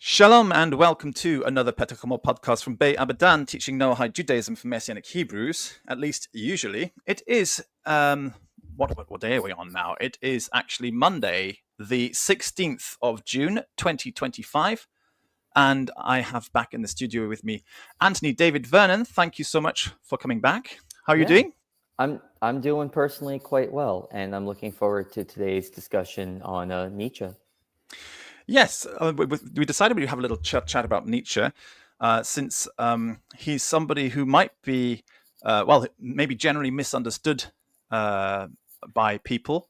Shalom and welcome to another Petachomo podcast from Bay Abadan, teaching Noahide Judaism for Messianic Hebrews, at least usually. It is, what day are we on now? It is actually Monday, the 16th of June, 2025. And I have back in the studio with me Anthony David Vernon. Thank you so much for coming back. How are you Yeah, doing? I'm doing personally quite well, and I'm looking forward to today's discussion on Nietzsche. Yes, we decided we'd have a little chat about Nietzsche, since he's somebody who might be, maybe generally misunderstood by people.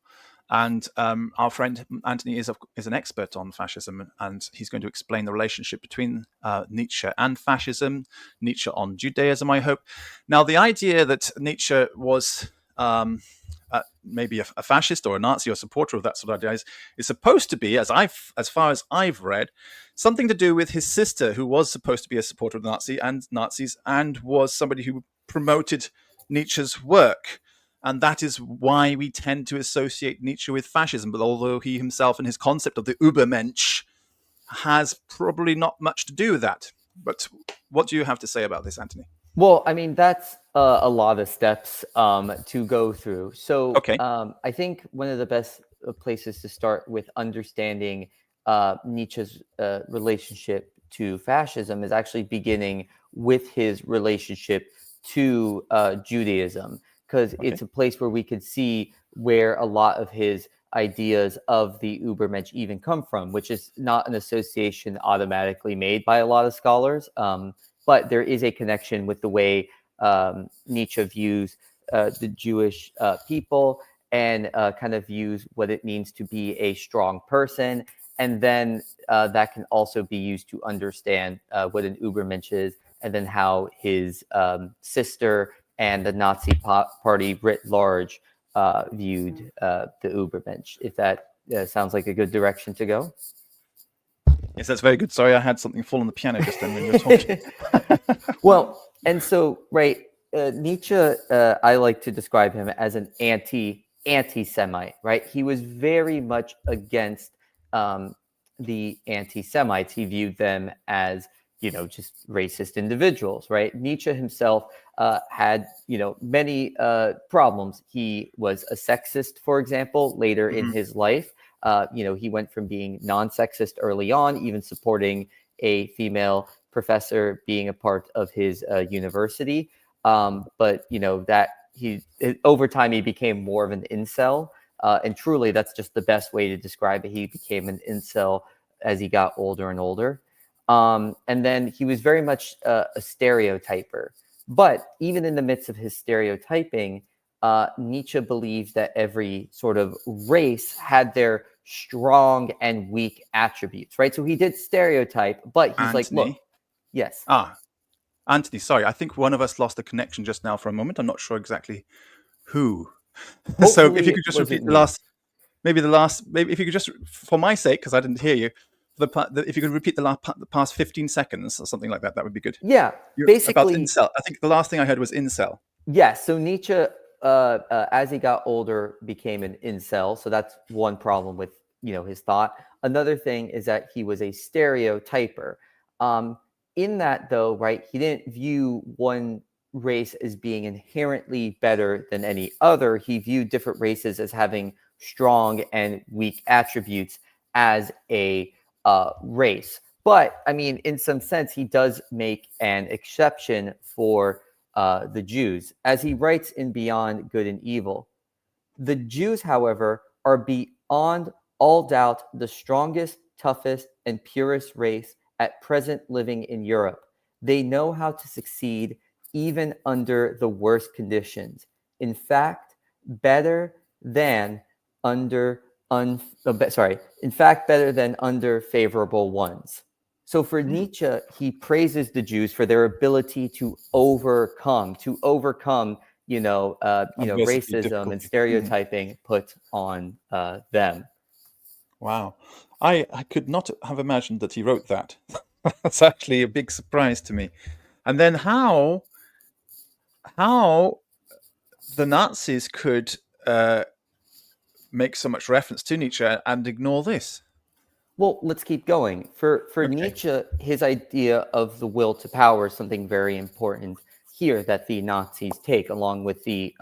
And our friend Anthony is an expert on fascism, and he's going to explain the relationship between Nietzsche and fascism, Nietzsche on Judaism, I hope. Now, the idea that Nietzsche was maybe a fascist or a Nazi or supporter of that sort of ideas is supposed to be, as far as I've read, something to do with his sister, who was supposed to be a supporter of the Nazis and was somebody who promoted Nietzsche's work. And that is why we tend to associate Nietzsche with fascism. But although he himself and his concept of the Übermensch has probably not much to do with that. But what do you have to say about this, Anthony? Well, I mean, that's a lot of steps to go through. So Okay. I think one of the best places to start with understanding Nietzsche's relationship to fascism is actually beginning with his relationship to Judaism, because it's a place where we could see where a lot of his ideas of the Übermensch even come from, which is not an association automatically made by a lot of scholars. But there is a connection with the way Nietzsche views the Jewish people and kind of views what it means to be a strong person. And then that can also be used to understand what an Übermensch is, and then how his sister and the Nazi party writ large viewed the Übermensch, if that sounds like a good direction to go. Yes, that's very good. Sorry, I had something fall on the piano just then when you were talking. Well, and so, right, Nietzsche, I like to describe him as an anti-Semite, right? He was very much against the anti-Semites. He viewed them as, just racist individuals, right? Nietzsche himself had, many problems. He was a sexist, for example, later in his life. He went from being non-sexist early on, even supporting a female professor being a part of his university. But that over time he became more of an incel, and truly that's just the best way to describe it. He became an incel as he got older and older, and then he was very much a stereotyper. But even in the midst of his stereotyping, Nietzsche believed that every sort of race had their strong and weak attributes, right? So he did stereotype, but he's like, look, Anthony. yes. Anthony, sorry. I think one of us lost the connection just now for a moment. I'm not sure exactly who. So if Hopefully you it could just wasn't repeat me. maybe if you could just, for my sake, because I didn't hear you, if you could repeat the past 15 seconds or something like that, that would be good. Yeah, About basically, incel. I think the last thing I heard was incel. yes. So Nietzsche, as he got older, became an incel. So that's one problem with his thought. Another thing is that he was a stereotyper. In that, though, right, he didn't view one race as being inherently better than any other. He viewed different races as having strong and weak attributes as a race. But I mean, in some sense, he does make an exception for the Jews. As he writes in Beyond Good and Evil, the Jews, however, are beyond all doubt the strongest, toughest, and purest race at present living in Europe. They know how to succeed even under the worst conditions. In fact, better than under better than under favorable ones. So for Nietzsche, he praises the Jews for their ability to overcome, Adversity, racism and difficulty. stereotyping put on them. Wow. I could not have imagined that he wrote that. That's actually a big surprise to me. And then how the Nazis could make so much reference to Nietzsche and ignore this. Well, let's keep going. For Okay. Nietzsche, his idea of the will to power is something very important here that the Nazis take, along with the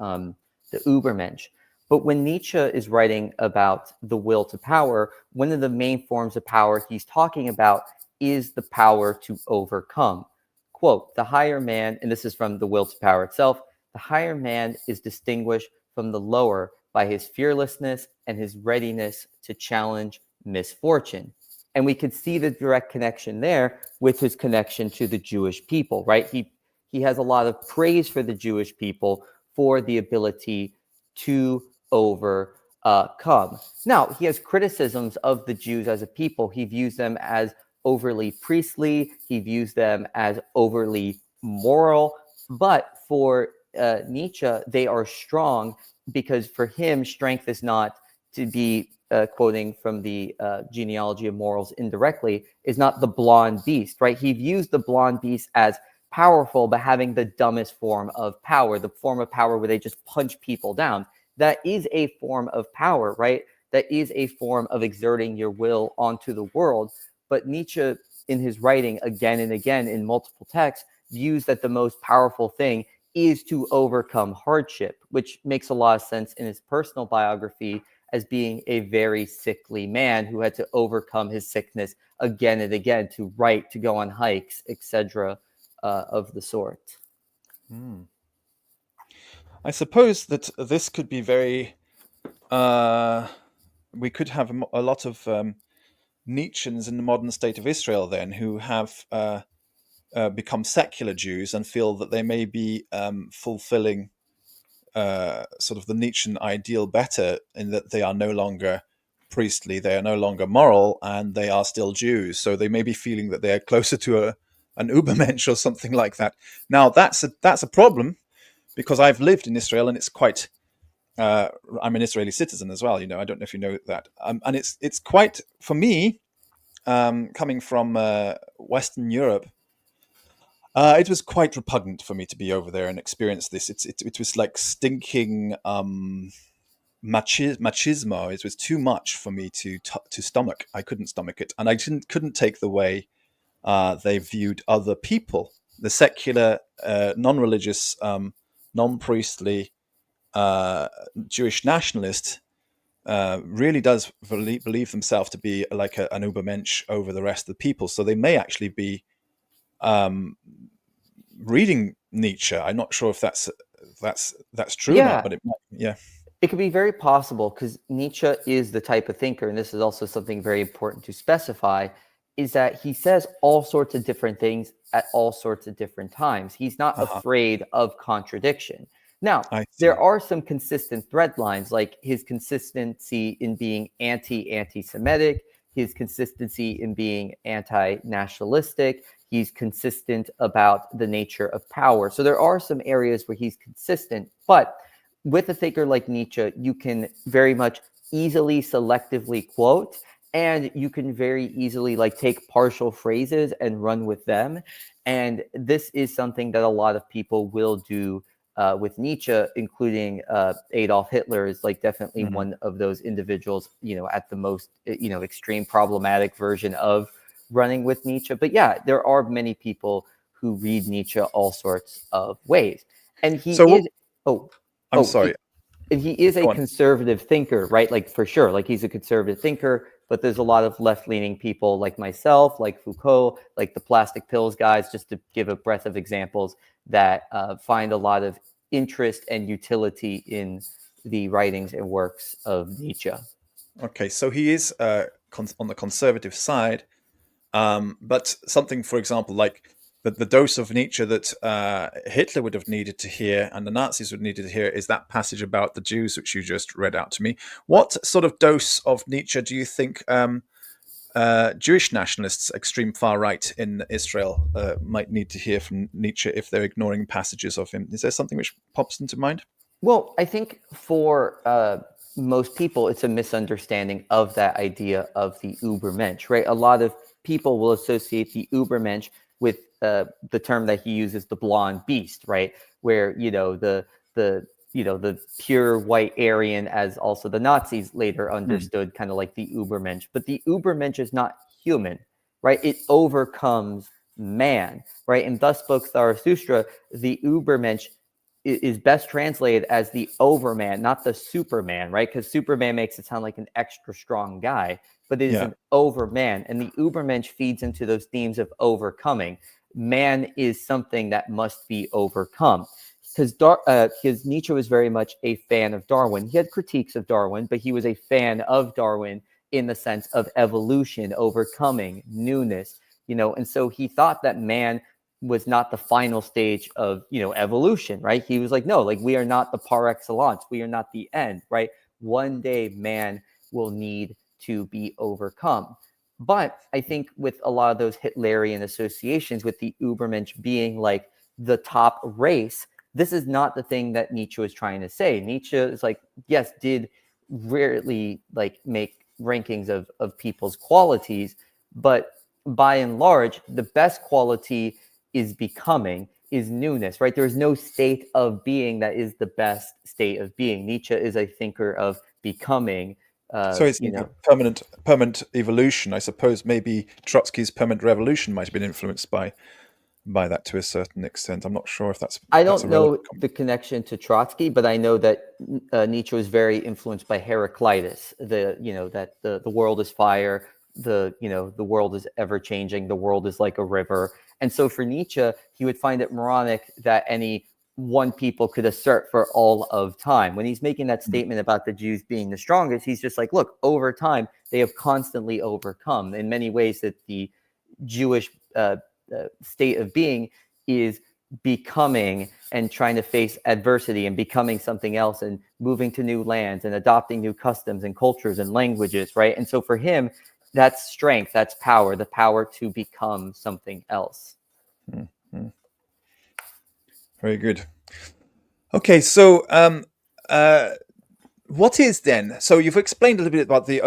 Übermensch. But when Nietzsche is writing about the will to power, one of the main forms of power he's talking about is the power to overcome. Quote, the higher man, and this is from the will to power itself, the higher man is distinguished from the lower by his fearlessness and his readiness to challenge misfortune. And we could see the direct connection there with his connection to the Jewish people, right? He has a lot of praise for the Jewish people for the ability to overcome. Now, he has criticisms of the Jews as a people. He views them as overly priestly, he views them as overly moral. But for Nietzsche, they are strong because for him, strength is not, to be quoting from the genealogy of morals indirectly, is not the blonde beast, right? He views the blonde beast as powerful, but having the dumbest form of power, the form of power where they just punch people down. That is a form of power, right? That is a form of exerting your will onto the world. But Nietzsche, in his writing again and again in multiple texts, views that the most powerful thing is to overcome hardship, which makes a lot of sense in his personal biography as being a very sickly man who had to overcome his sickness again and again to write, to go on hikes, etc., of the sort. I suppose that this could be very. We could have a lot of Nietzscheans in the modern state of Israel then who have become secular Jews and feel that they may be fulfilling sort of the Nietzschean ideal better in that they are no longer priestly, they are no longer moral, and they are still Jews. So they may be feeling that they are closer to an Übermensch or something like that. Now that's a problem because I've lived in Israel and it's quite. I'm an Israeli citizen as well. I don't know if you know that, and it's quite for me coming from Western Europe. It was quite repugnant for me to be over there and experience this. It was like stinking machismo. It was too much for me to stomach. I couldn't stomach it, and I couldn't take the way they viewed other people. The secular, non-religious, non-priestly Jewish nationalist really does believe themselves to be like an Übermensch over the rest of the people. So they may actually be um, reading Nietzsche. I'm not sure if that's true or not, Yeah, but it might. Yeah. it could be very possible because Nietzsche is the type of thinker, and this is also something very important to specify, is that he says all sorts of different things at all sorts of different times. He's not Uh-huh. afraid of contradiction. Now, I there see. are some consistent thread lines, like his consistency in being anti-Semitic, his consistency in being anti-nationalistic. He's consistent about the nature of power. So there are some areas where he's consistent, but with a thinker like Nietzsche, you can very much easily selectively quote, and you can very easily like take partial phrases and run with them. And this is something that a lot of people will do with Nietzsche, including Adolf Hitler is like definitely Hmm. one of those individuals, at the most, extreme problematic version of running with Nietzsche. But yeah, there are many people who read Nietzsche all sorts of ways. And he So is, oh, I'm Oh, sorry. and he is a Go on. conservative thinker, right? Like for sure, like he's a conservative thinker, but there's a lot of left-leaning people like myself, like Foucault, like the plastic pills guys, just to give a breadth of examples that find a lot of interest and utility in the writings and works of Nietzsche. Okay, so he is on the conservative side, but something, for example, like the dose of Nietzsche that Hitler would have needed to hear and the Nazis would needed to hear is that passage about the Jews, which you just read out to me. What sort of dose of Nietzsche do you think Jewish nationalists, extreme far right in Israel, might need to hear from Nietzsche if they're ignoring passages of him? Is there something which pops into mind? Well, I think for most people, it's a misunderstanding of that idea of the Übermensch, right? A lot of people will associate the Übermensch with the term that he uses, the blonde beast, right? Where the the pure white Aryan, as also the Nazis later Mm. understood, kind of like the Ubermensch. But the Ubermensch is not human, right? It overcomes man, right? And thus spoke Zarathustra. The Ubermensch is best translated as the overman, not the Superman, right? Because Superman makes it sound like an extra strong guy, but it is Yeah. an overman. And the Ubermensch feeds into those themes of overcoming. Man is something that must be overcome. Because Nietzsche was very much a fan of Darwin. He had critiques of Darwin, but he was a fan of Darwin in the sense of evolution, overcoming, newness, and so he thought that man was not the final stage of evolution, right? He was like, no, like we are not the par excellence, we are not the end, right? One day man will need to be overcome. But I think with a lot of those Hitlerian associations with the Ubermensch being like the top race, this is not the thing that Nietzsche was trying to say. Nietzsche is like, yes, did rarely like make rankings of people's qualities, but by and large, the best quality is becoming, is newness, right? There is no state of being that is the best state of being. Nietzsche is a thinker of becoming, So it's like a permanent evolution. I suppose maybe Trotsky's permanent revolution might have been influenced by that to a certain extent. I'm not sure if I that's don't a relevant know comment. the connection to Trotsky, but I know that Nietzsche was very influenced by Heraclitus. That the world is fire, the world is ever changing, the world is like a river. And so for Nietzsche, he would find it moronic that any one people could assert for all of time. When he's making that statement about the Jews being the strongest, he's just like, look, over time, they have constantly overcome in many ways that the Jewish state of being is becoming and trying to face adversity and becoming something else and moving to new lands and adopting new customs and cultures and languages, right? And so for him, that's strength, that's power, the power to become something else. Mm-hmm. Very good. Okay, so what is then? So you've explained a little bit about the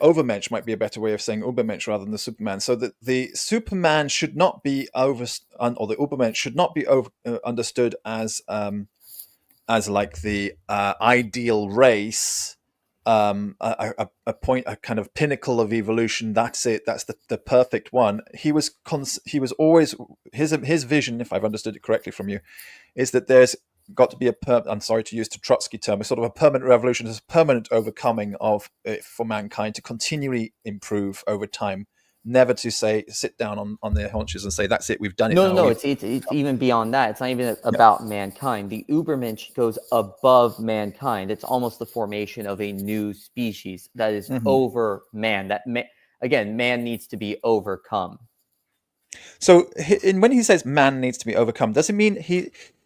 overmensch might be a better way of saying Ubermensch rather than the Superman. So that the Superman should not be or the Ubermensch should not be understood as like the ideal race, a point, a kind of pinnacle of evolution. That's it. That's the perfect one. He was always his vision, if I've understood it correctly from you, is that there's got to be I'm sorry to use the Trotsky term, a sort of a permanent revolution, a permanent overcoming of for mankind to continually improve over time, never to say sit down on their haunches and say that's it, we've done it now. No, it's even beyond that. It's not even Yeah. about mankind. The Ubermensch goes above mankind. It's almost the formation of a new species that is Mm-hmm. over man. Again, man needs to be overcome. So when he says man needs to be overcome, does it mean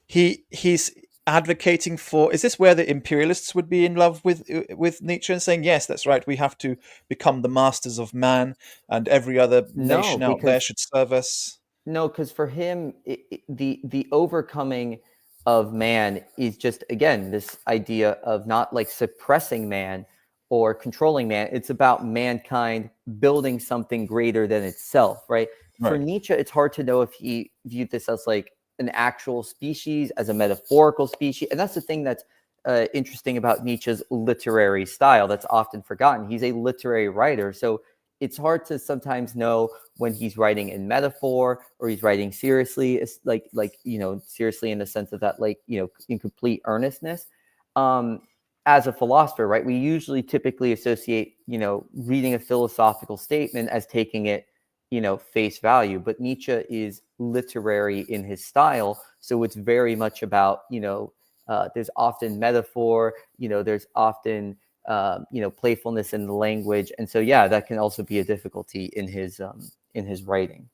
he's advocating for? Is this where the imperialists would be in love with Nietzsche and saying yes, that's right, we have to become the masters of man, and every other No, nation out there because should serve us? No, because for him, the overcoming of man is just again this idea of not like suppressing man or controlling man. It's about mankind building something greater than itself, right? For Right. Nietzsche, it's hard to know if he viewed this as like an actual species, as a metaphorical species, and that's the thing that's interesting about Nietzsche's literary style that's often forgotten. He's a literary writer, so it's hard to sometimes know when he's writing in metaphor or he's writing seriously. It's like seriously in the sense of that, like, in complete earnestness. As a philosopher, right, we usually typically associate reading a philosophical statement as taking it face value, but Nietzsche is literary in his style, so it's very much about there's often metaphor, there's often playfulness in the language, and so yeah, that can also be a difficulty in his writing.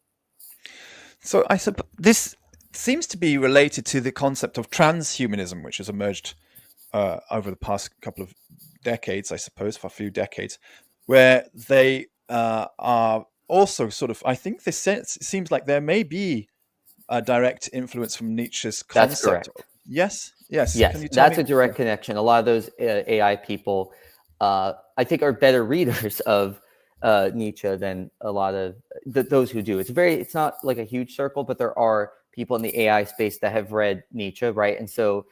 So I suppose this seems to be related to the concept of transhumanism, which has emerged over the past couple of decades, I suppose, for a few decades, where they are also sort of. I think this seems like there may be a direct influence from Nietzsche's That's concept. correct. Yes, yes. Can Yes, you tell that's me? a direct connection. A lot of those AI people, I think, are better readers of Nietzsche than a lot of those who do. It's not like a huge circle, but there are people in the AI space that have read Nietzsche, right? And so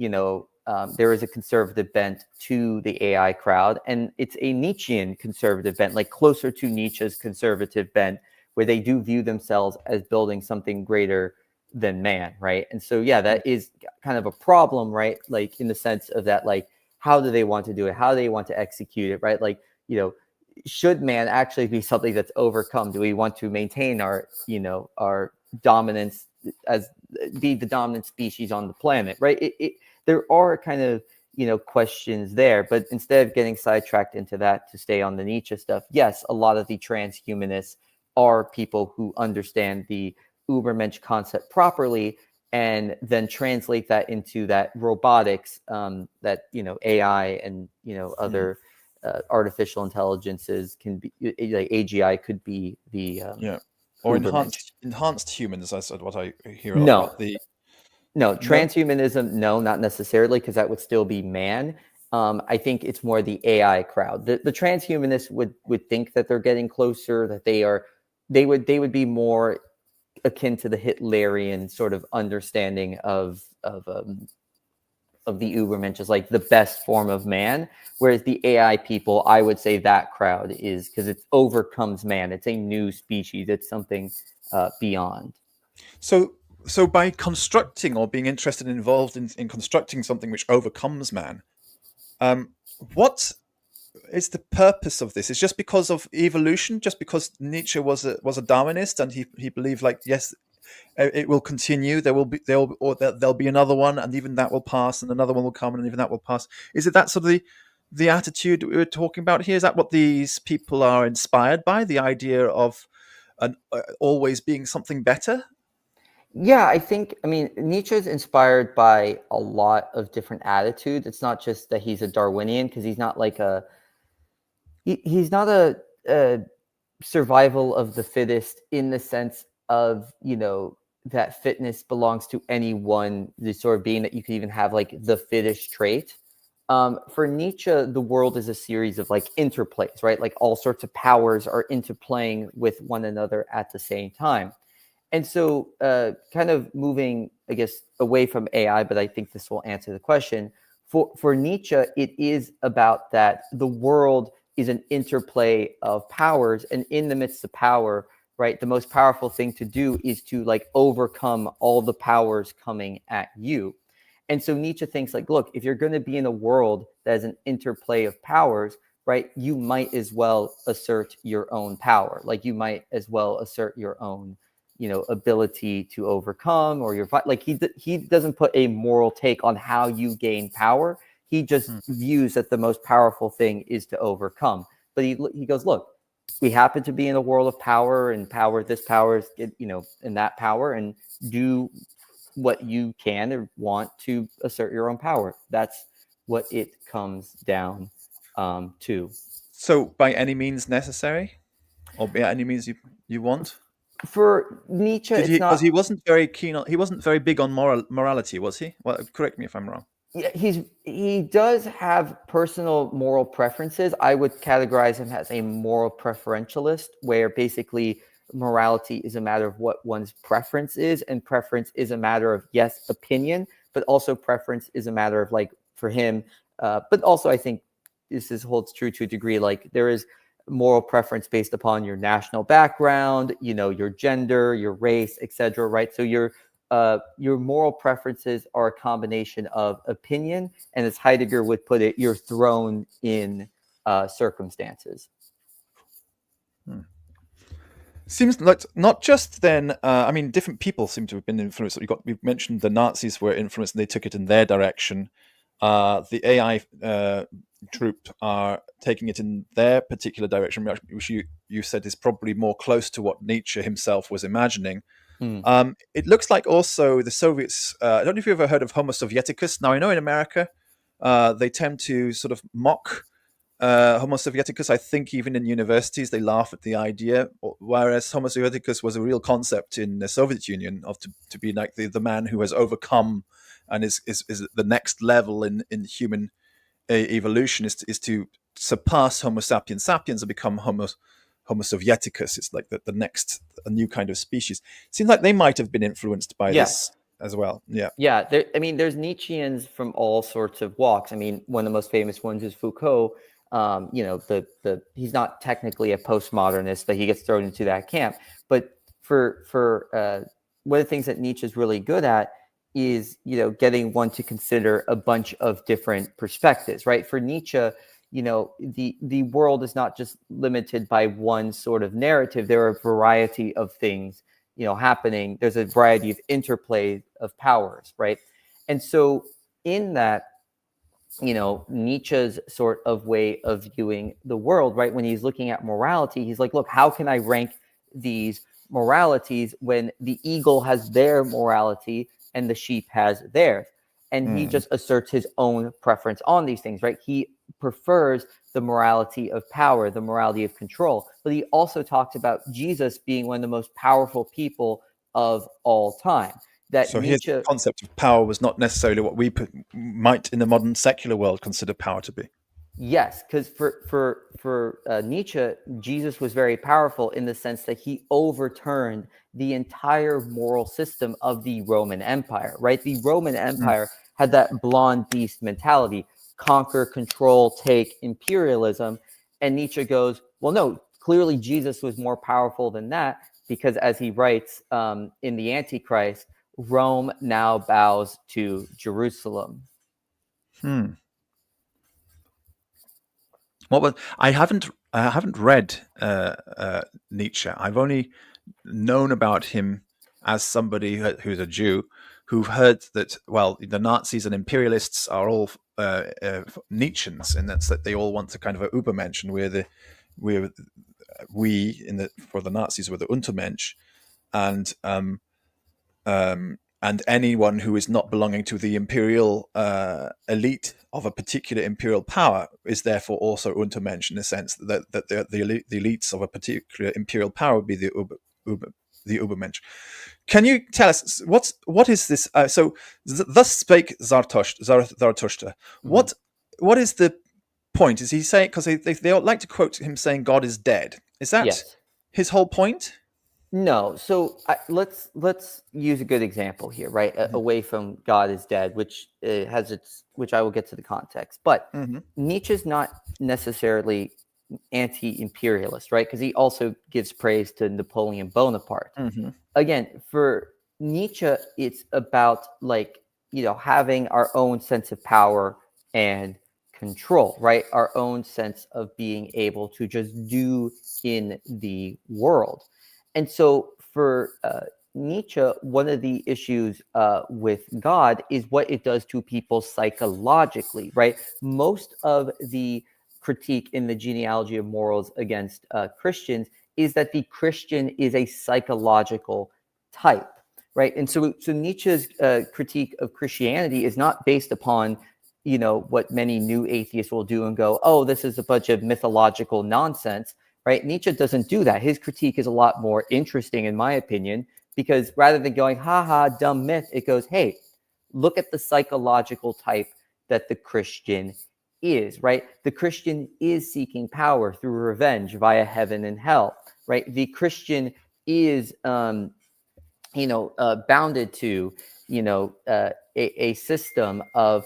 there is a conservative bent to the AI crowd, and it's a Nietzschean conservative bent, like closer to Nietzsche's conservative bent, where they do view themselves as building something greater than man, right? And so, yeah, that is kind of a problem, right? Like in the sense of that, like, how do they want to do it? How do they want to execute it, right? Like, should man actually be something that's overcome? Do we want to maintain our dominance as be the dominant species on the planet, right? There are kind of questions there, but instead of getting sidetracked into that, to stay on the Nietzsche stuff, yes, a lot of the transhumanists are people who understand the Ubermensch concept properly and then translate that into that robotics, that AI and other artificial intelligences can be, like AGI could be the or Ubermensch. enhanced humans. That's what I hear a lot No, about. The no, no, transhumanism, no, not necessarily, because that would still be man. I think it's more the AI crowd. The transhumanists would think that they're getting closer, that they would be more akin to the Hitlerian sort of understanding of the Ubermensch as like the best form of man, whereas the AI people, I would say that crowd is, because it overcomes man. It's a new species. It's something beyond. so by constructing or being interested and involved in constructing something which overcomes man, what is the purpose of this? It's just because of evolution, just because Nietzsche was a Darwinist, and he believed, like, yes, it will continue. There'll be another one, and even that will pass, and another one will come, and even that will pass. Is it that sort of the attitude we were talking about here? Is that what these people are inspired by? The idea of always being something better? Yeah, I mean, Nietzsche is inspired by a lot of different attitudes. It's not just that he's a Darwinian, because he's not like he's not a survival of the fittest in the sense of that fitness belongs to any one, the sort of being that you could even have like the fittest trait. For Nietzsche, the world is a series of like interplays, right? Like all sorts of powers are interplaying with one another at the same time. And so, kind of moving, I guess, away from AI, but I think this will answer the question. For Nietzsche, it is about that the world is an interplay of powers, and in the midst of power, right, the most powerful thing to do is to like overcome all the powers coming at you. And so Nietzsche thinks like, look, if you're going to be in a world that is an interplay of powers, right, you might as well assert your own power. Like you might as well assert your own ability to overcome, or your like he doesn't put a moral take on how you gain power. He just views that the most powerful thing is to overcome. But he goes, look, we happen to be in a world of power, and power, this power is and that power, and do what you can or want to assert your own power. That's what it comes down to. So, by any means necessary, or by any means you want? For Nietzsche, Did it's he? Because not. he wasn't very keen on. He wasn't very big on morality, was he? Well, correct me if I'm wrong. Yeah, he does have personal moral preferences. I would categorize him as a moral preferentialist, where basically morality is a matter of what one's preference is, and preference is a matter of, yes, opinion, but also preference is a matter of, like, for him. But also, I think holds true to a degree. Like there is moral preference based upon your national background, your gender, your race, etc. Right? So your moral preferences are a combination of opinion, and as Heidegger would put it, you're thrown in circumstances. Seems like not just then. I mean, different people seem to have been influenced. We mentioned the Nazis were influenced, and they took it in their direction. The AI troop are taking it in their particular direction, which you said is probably more close to what Nietzsche himself was imagining. It looks like also the Soviets. I don't know if you've ever heard of Homo Sovieticus. Now I know in America they tend to sort of mock Homo Sovieticus. I think even in universities they laugh at the idea, whereas Homo Sovieticus was a real concept in the Soviet Union of to be like the man who has overcome and is the next level in human evolution is to surpass Homo sapiens sapiens and become Homo Sovieticus. It's like the next a new kind of species. Seems like they might have been influenced by Yeah. this as well. Yeah. Yeah, I mean, there's Nietzscheans from all sorts of walks. I mean, one of the most famous ones is Foucault. The he's not technically a postmodernist, but he gets thrown into that camp. But for one of the things that Nietzsche is really good at is getting one to consider a bunch of different perspectives. Right? For Nietzsche, the world is not just limited by one sort of narrative. There are a variety of things happening. There's a variety of interplay of powers, right? And so in that, Nietzsche's sort of way of viewing the world, right? When he's looking at morality, he's like, look, how can I rank these moralities when the eagle has their morality and the sheep has theirs? And he Mm. just asserts his own preference on these things, right? He prefers the morality of power, the morality of control. But he also talks about Jesus being one of the most powerful people of all time. That So his Nietzsche, concept of power was not necessarily what we might in the modern secular world consider power to be. yes, because for Nietzsche, Jesus was very powerful in the sense that he overturned the entire moral system of the Roman Empire. Right, the Roman Mm. Empire had that blonde beast mentality: conquer, control, take, imperialism. And Nietzsche goes, well, no, clearly Jesus was more powerful than that, because as he writes in the Antichrist, Rome now bows to Jerusalem. Hmm. What was I haven't read Nietzsche. I've only known about him as somebody who's a Jew who've heard that, well, the Nazis and imperialists are all Nietzscheans, and that's that they all want to kind of a Übermensch, and we're we in the for the Nazis were the Untermensch, and and anyone who is not belonging to the imperial elite of a particular imperial power is therefore also Untermensch, in the sense that the elites of a particular imperial power would be the Übermensch. Can you tell us what is this? So, thus spake Zarathustra. Mhm. What is the point? Is he saying, because they like to quote him saying God is dead? Is that Yes. his whole point? No, so let's use a good example here, right? Away from God is dead, which which I will get to the context. But Mm-hmm. Nietzsche's not necessarily anti-imperialist, right? Because he also gives praise to Napoleon Bonaparte. Mm-hmm. Again, for Nietzsche, it's about having our own sense of power and control, right? Our own sense of being able to just do in the world. And so for Nietzsche, one of the issues with God is what it does to people psychologically, right? Most of the critique in the genealogy of morals against Christians is that the Christian is a psychological type, right? And so Nietzsche's critique of Christianity is not based upon what many new atheists will do and go, oh, this is a bunch of mythological nonsense, right? Nietzsche doesn't do that. His critique is a lot more interesting, in my opinion, because rather than going, ha ha, dumb myth, it goes, hey, look at the psychological type that the Christian is, right? The Christian is seeking power through revenge via heaven and hell, right? The Christian is, bounded to, a system of,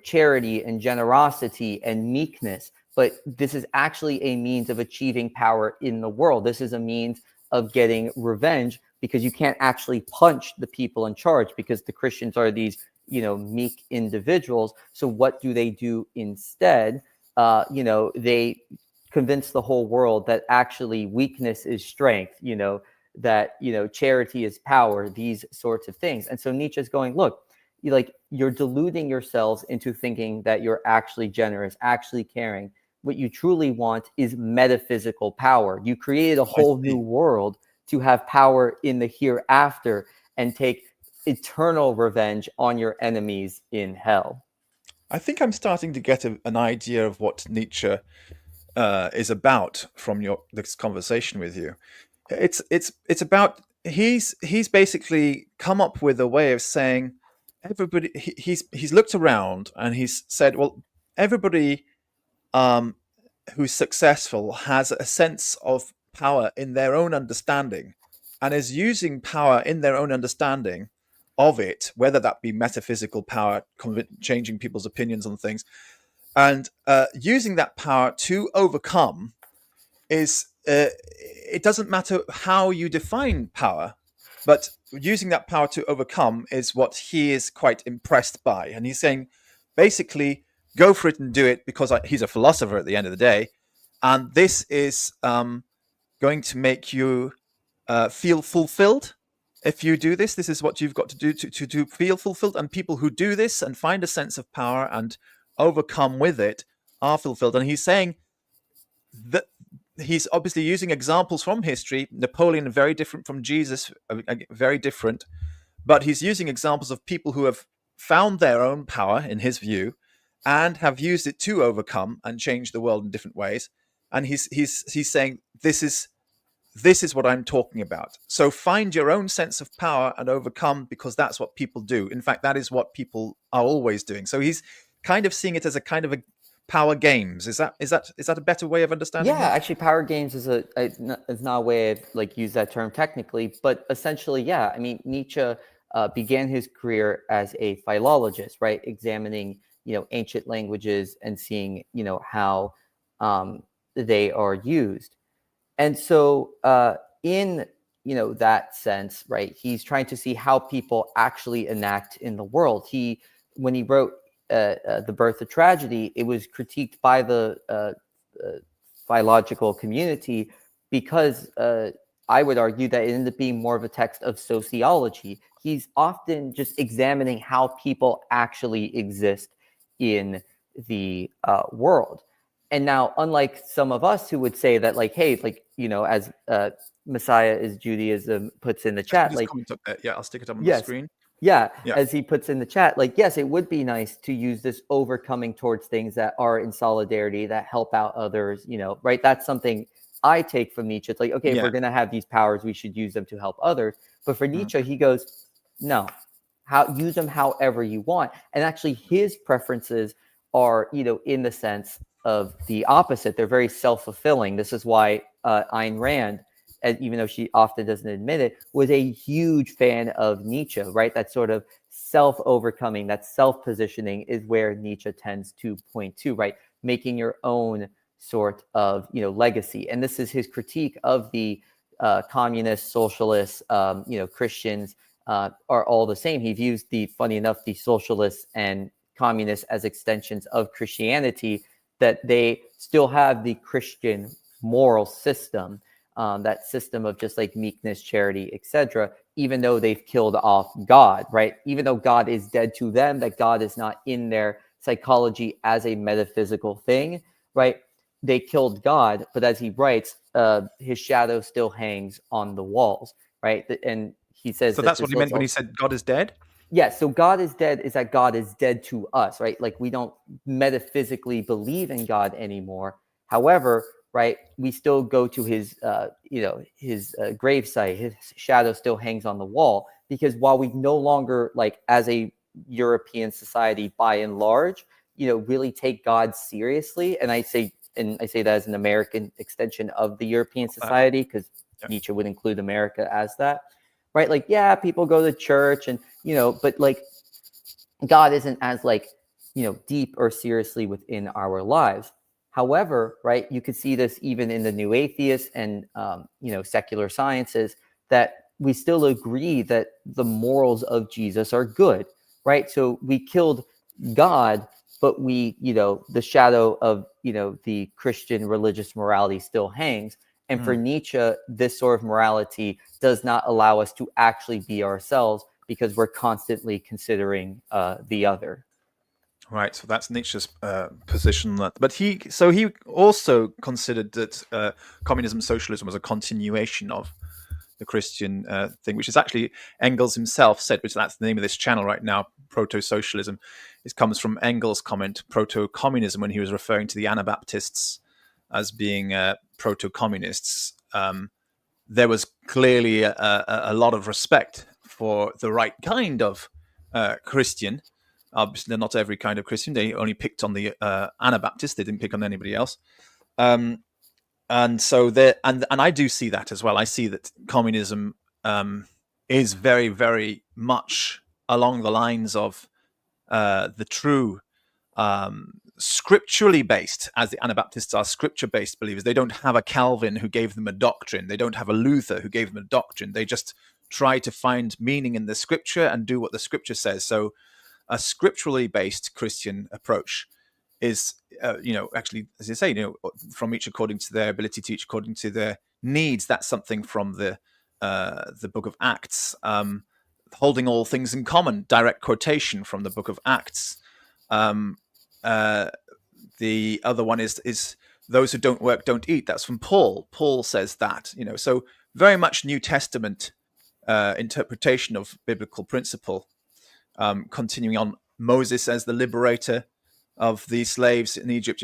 charity and generosity and meekness. But this is actually a means of achieving power in the world. This is a means of getting revenge, because you can't actually punch the people in charge, because the Christians are these, meek individuals. So what do instead? They convince the whole world that actually weakness is strength, that charity is power, these sorts of things. And so Nietzsche's going, look, you're deluding yourselves into thinking that you're actually generous, actually caring. What you truly want is metaphysical power. You created a I whole new see. world to have power in the hereafter and take eternal revenge on your enemies in hell. I think I'm starting to get an idea of what Nietzsche is about from this conversation with you. It's about he's basically come up with a way of saying everybody. He's looked around and he's said, well, everybody um, who's successful has a sense of power in their own understanding, and is using power in their own understanding of it, whether that be metaphysical power, changing people's opinions on things, and using that power to overcome is it doesn't matter how you define power, but using that power to overcome is what he is quite impressed by. And he's saying, basically, go for it and do it, because he's a philosopher at the end of the day. And this is going to make you feel fulfilled. If you do this, this is what you've got to do to feel fulfilled. And people who do this and find a sense of power and overcome with it are fulfilled. And he's saying that he's obviously using examples from history. Napoleon, very different from Jesus, very different. But he's using examples of people who have found their own power, in his view, and have used it to overcome and change the world in different ways. And he's saying, this is what I'm talking about. So find your own sense of power and overcome, because that's what people do. In fact, that is what people are always doing. So he's kind of seeing it as a kind of a power games. Is that a better way of understanding? Yeah, actually, power games is not a way to like use that term technically, but essentially, yeah. I mean, Nietzsche began his career as a philologist, right, examining ancient languages and seeing how they are used. And so in that sense, right, he's trying to see how people actually enact in the world. When he wrote The Birth of Tragedy, it was critiqued by the philological community because I would argue that it ended up being more of a text of sociology. He's often just examining how people actually exist in the world. And now, unlike some of us who would say that, like, hey, like, as Messiah is Judaism puts in the chat, like, yeah, I'll stick it up on the screen. Yeah, as he puts in the chat, like, yes, it would be nice to use this overcoming towards things that are in solidarity, that help out others, right? That's something I take from Nietzsche. It's like, okay, if we're going to have these powers, we should use them to help others. But for Nietzsche, he goes, no, use them however you want. And actually, his preferences are, in the sense of the opposite. They're very self-fulfilling. This is why Ayn Rand, even though she often doesn't admit it, was a huge fan of Nietzsche, right? That sort of self-overcoming, that self-positioning is where Nietzsche tends to point to, right? Making your own sort of, legacy. And this is his critique of the communists, socialists, Christians are all the same. He views funny enough, the socialists and communists as extensions of Christianity, that they still have the Christian moral system, that system of just like meekness, charity, etc., even though they've killed off God, right? Even though God is dead to them, that God is not in their psychology as a metaphysical thing, right? They killed God, but as he writes, his shadow still hangs on the walls, right? And he says so that's what he meant when he said God is dead? Yeah, so God is dead is that God is dead to us, right? Like, we don't metaphysically believe in God anymore. However, right, we still go to his, his gravesite. His shadow still hangs on the wall, because while we no longer, like, as a European society by and large, really take God seriously, and I say that as an American extension of the European society, because Nietzsche would include America as that. Right, like, yeah, people go to church and but like, God isn't as like deep or seriously within our lives. However, right, you could see this even in the new atheists and secular sciences, that we still agree that the morals of Jesus are good, right? So we killed God, but we the shadow of the Christian religious morality still hangs. And for Nietzsche, this sort of morality does not allow us to actually be ourselves, because we're constantly considering the other. Right, so that's Nietzsche's position. But he also considered that communism, socialism was a continuation of the Christian thing, which is actually Engels himself said, which that's the name of this channel right now, proto-socialism. It comes from Engels' comment, proto-communism, when he was referring to the Anabaptists as being proto-communists. There was clearly a lot of respect for the right kind of Christian. Obviously, not every kind of Christian. They only picked on the Anabaptists. They didn't pick on anybody else. And so and I do see that as well. I see that communism is very, very much along the lines of the true scripturally based, as the Anabaptists are scripture based believers. They don't have a Calvin who gave them a doctrine. They don't have a Luther who gave them a doctrine. They just try to find meaning in the scripture and do what the scripture says. So a scripturally based Christian approach is, actually, as you say, from each according to their ability, to each according to their needs. That's something from the book of Acts. Holding all things in common, direct quotation from the book of Acts. The other one is those who don't work don't eat. That's from Paul. Paul says that, so very much New Testament interpretation of biblical principle. Continuing on, Moses as the liberator of the slaves in Egypt,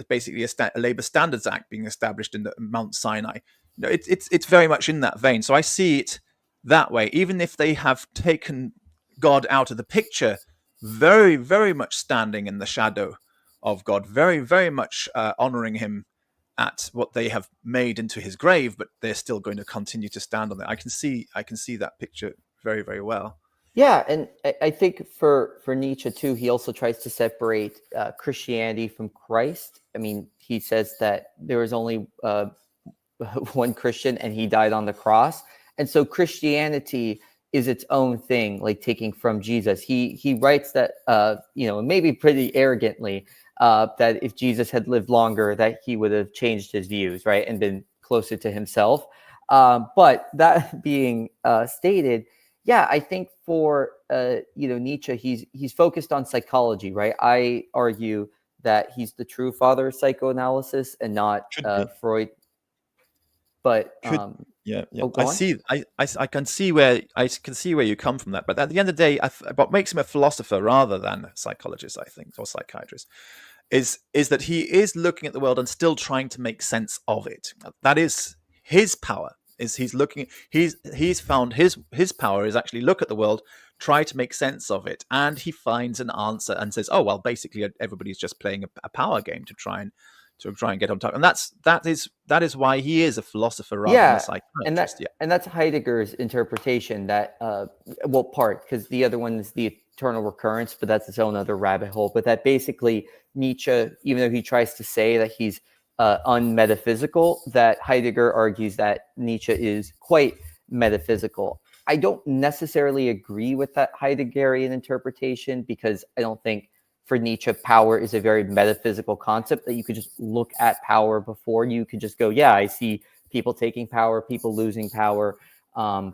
basically a Labor Standards Act being established in Mount Sinai. It's very much in that vein. So I see it that way, even if they have taken God out of the picture, very, very much standing in the shadow of God, very, very much honoring him at what they have made into his grave, but they're still going to continue to stand on it. I can see that picture very, very well. Yeah, and I think for Nietzsche too, he also tries to separate Christianity from Christ. I mean, he says that there was only one Christian, and he died on the cross, and so Christianity is its own thing, like taking from Jesus. He writes that maybe pretty arrogantly, that if Jesus had lived longer, that he would have changed his views, right, and been closer to himself. But that being stated, yeah, I think for Nietzsche, he's focused on psychology, right? I argue that he's the true father of psychoanalysis and not Freud. But yeah. I can see where you come from that. But at the end of the day, what makes him a philosopher rather than a psychologist, I think, or psychiatrist, is that he is looking at the world and still trying to make sense of it. That is his power. He's found his power is actually look at the world, try to make sense of it, and he finds an answer and says, oh well, basically everybody's just playing a power game to try and get on top. And that is why he is a philosopher rather than a psychiatrist. And that's Heidegger's interpretation that because the other one is the eternal recurrence, but that's its own other rabbit hole. But that basically Nietzsche, even though he tries to say that he's unmetaphysical, that Heidegger argues that Nietzsche is quite metaphysical. I don't necessarily agree with that Heideggerian interpretation, because I don't think for Nietzsche power is a very metaphysical concept that you could just look at power before you could just go, yeah, I see people taking power, people losing power. For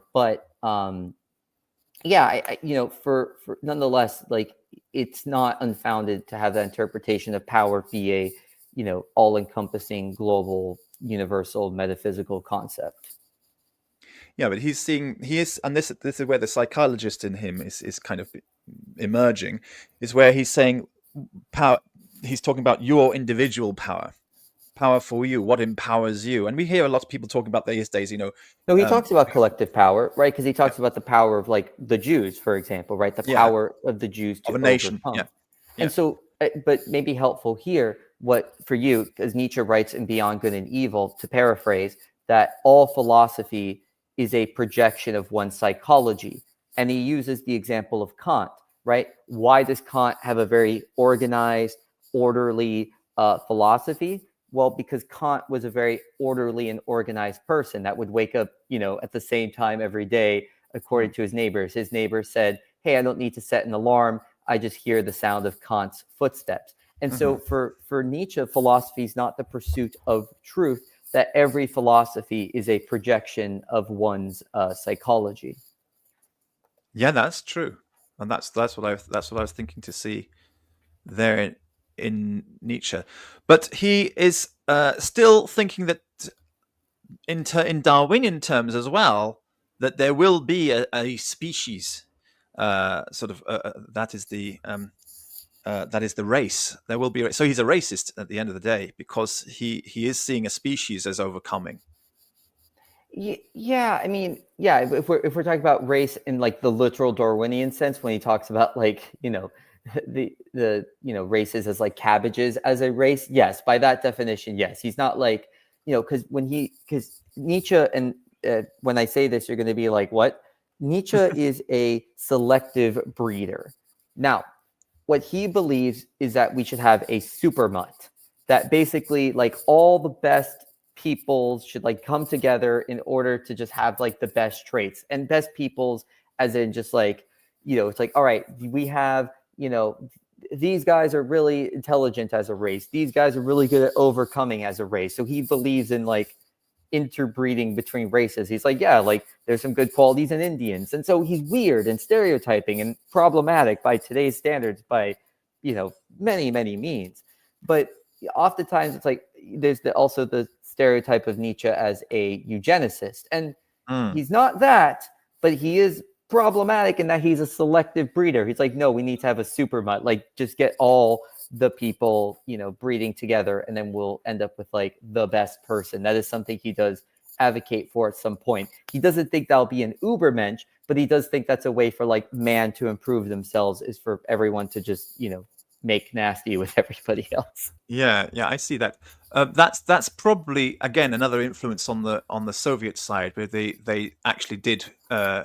nonetheless, like, it's not unfounded to have that interpretation of power be a all-encompassing, global, universal, metaphysical concept. Yeah, but and this is where the psychologist in him is kind of emerging, is where he's saying power. He's talking about your individual power for you, what empowers you. And we hear a lot of people talking about these days, No, he talks about collective power, right? Because he talks about the power of, like, the Jews, for example, right? The power of the Jews to of a nation. overcome. And so, but maybe helpful here, what for you, as Nietzsche writes in Beyond Good and Evil, to paraphrase, that all philosophy is a projection of one's psychology. And he uses the example of Kant, right? Why does Kant have a very organized, orderly philosophy? Well, because Kant was a very orderly and organized person that would wake up, at the same time every day, according to his neighbors. His neighbors said, hey, I don't need to set an alarm. I just hear the sound of Kant's footsteps. And so for Nietzsche, philosophy is not the pursuit of truth, that every philosophy is a projection of one's psychology. Yeah, that's true. And that's what I was thinking to see there in Nietzsche. But he is still thinking that in Darwinian terms as well, that there will be a species, that is the race. There will be so he's a racist at the end of the day, because he is seeing a species as overcoming. Yeah, I mean, yeah. If we're talking about race in, like, the literal Darwinian sense, when he talks about, like, the races as, like, cabbages as a race, yes, by that definition, yes. He's not like, because Nietzsche, and when I say this, you're going to be like, what? Nietzsche is a selective breeder. Now, what he believes is that we should have a super mutt, that basically like all the best peoples should like come together in order to just have like the best traits, and best peoples as in just like, it's like, all right, we have, these guys are really intelligent as a race, these guys are really good at overcoming as a race. So he believes in like interbreeding between races. He's like, yeah, like there's some good qualities in Indians. And so he's weird and stereotyping and problematic by today's standards by, many, many means. But oftentimes it's like there's also the stereotype of Nietzsche as a eugenicist. And Mm. he's not that, but he is problematic in that he's a selective breeder. He's like, no, we need to have a super mutt, like just get all the people, breeding together, and then we'll end up with like the best person. That is something he does advocate for at some point. He doesn't think that'll be an Ubermensch, but he does think that's a way for like man to improve themselves, is for everyone to just, make nasty with everybody else. Yeah, yeah, I see that. That's probably again another influence on the Soviet side, where they actually did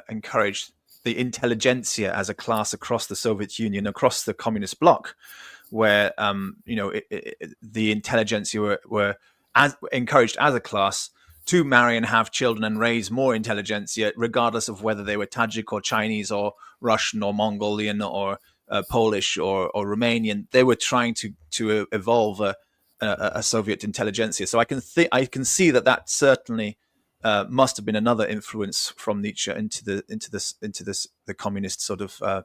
encourage the intelligentsia as a class across the Soviet Union, across the communist bloc, where the intelligentsia were as encouraged as a class to marry and have children and raise more intelligentsia, regardless of whether they were Tajik or Chinese or Russian or Mongolian or Polish or Romanian. They were trying to evolve a Soviet intelligentsia. So I can see that certainly must have been another influence from Nietzsche into the communist sort of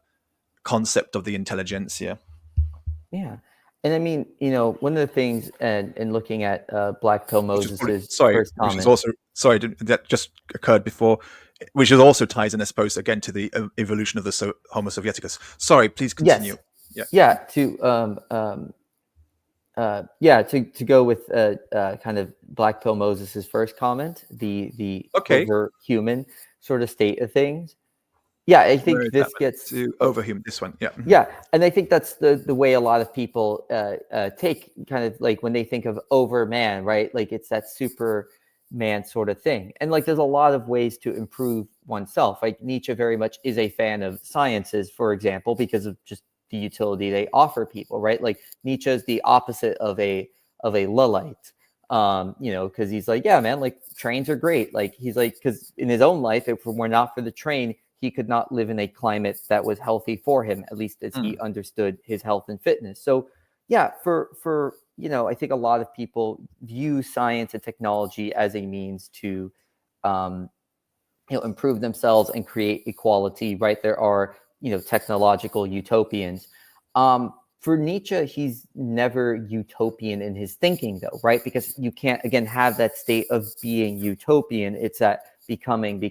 concept of the intelligentsia. Yeah. And I mean, one of the things, and looking at Black Pill Moses's first Which is comment. also that just occurred before, which is also ties in, I suppose, again to the evolution of the Homo Sovieticus. Sorry, please continue. Yes. Yeah. To go with kind of Black Pill Moses's first comment, the Okay. over human sort of state of things. Yeah, I think this gets to overhuman. This one, yeah. Yeah, and I think that's the way a lot of people take kind of like when they think of overman, right? Like it's that Superman sort of thing. And like there's a lot of ways to improve oneself. Like Nietzsche very much is a fan of sciences, for example, because of just the utility they offer people, right? Like Nietzsche is the opposite of a Luddite. Because he's like, yeah, man, like trains are great. Like he's like, because in his own life, if it were not for the train, he could not live in a climate that was healthy for him, at least as he understood his health and fitness. So yeah, for I think a lot of people view science and technology as a means to improve themselves and create equality, right? There are technological utopians. For Nietzsche, he's never utopian in his thinking, though, right? Because you can't, again, have that state of being utopian. It's that becoming.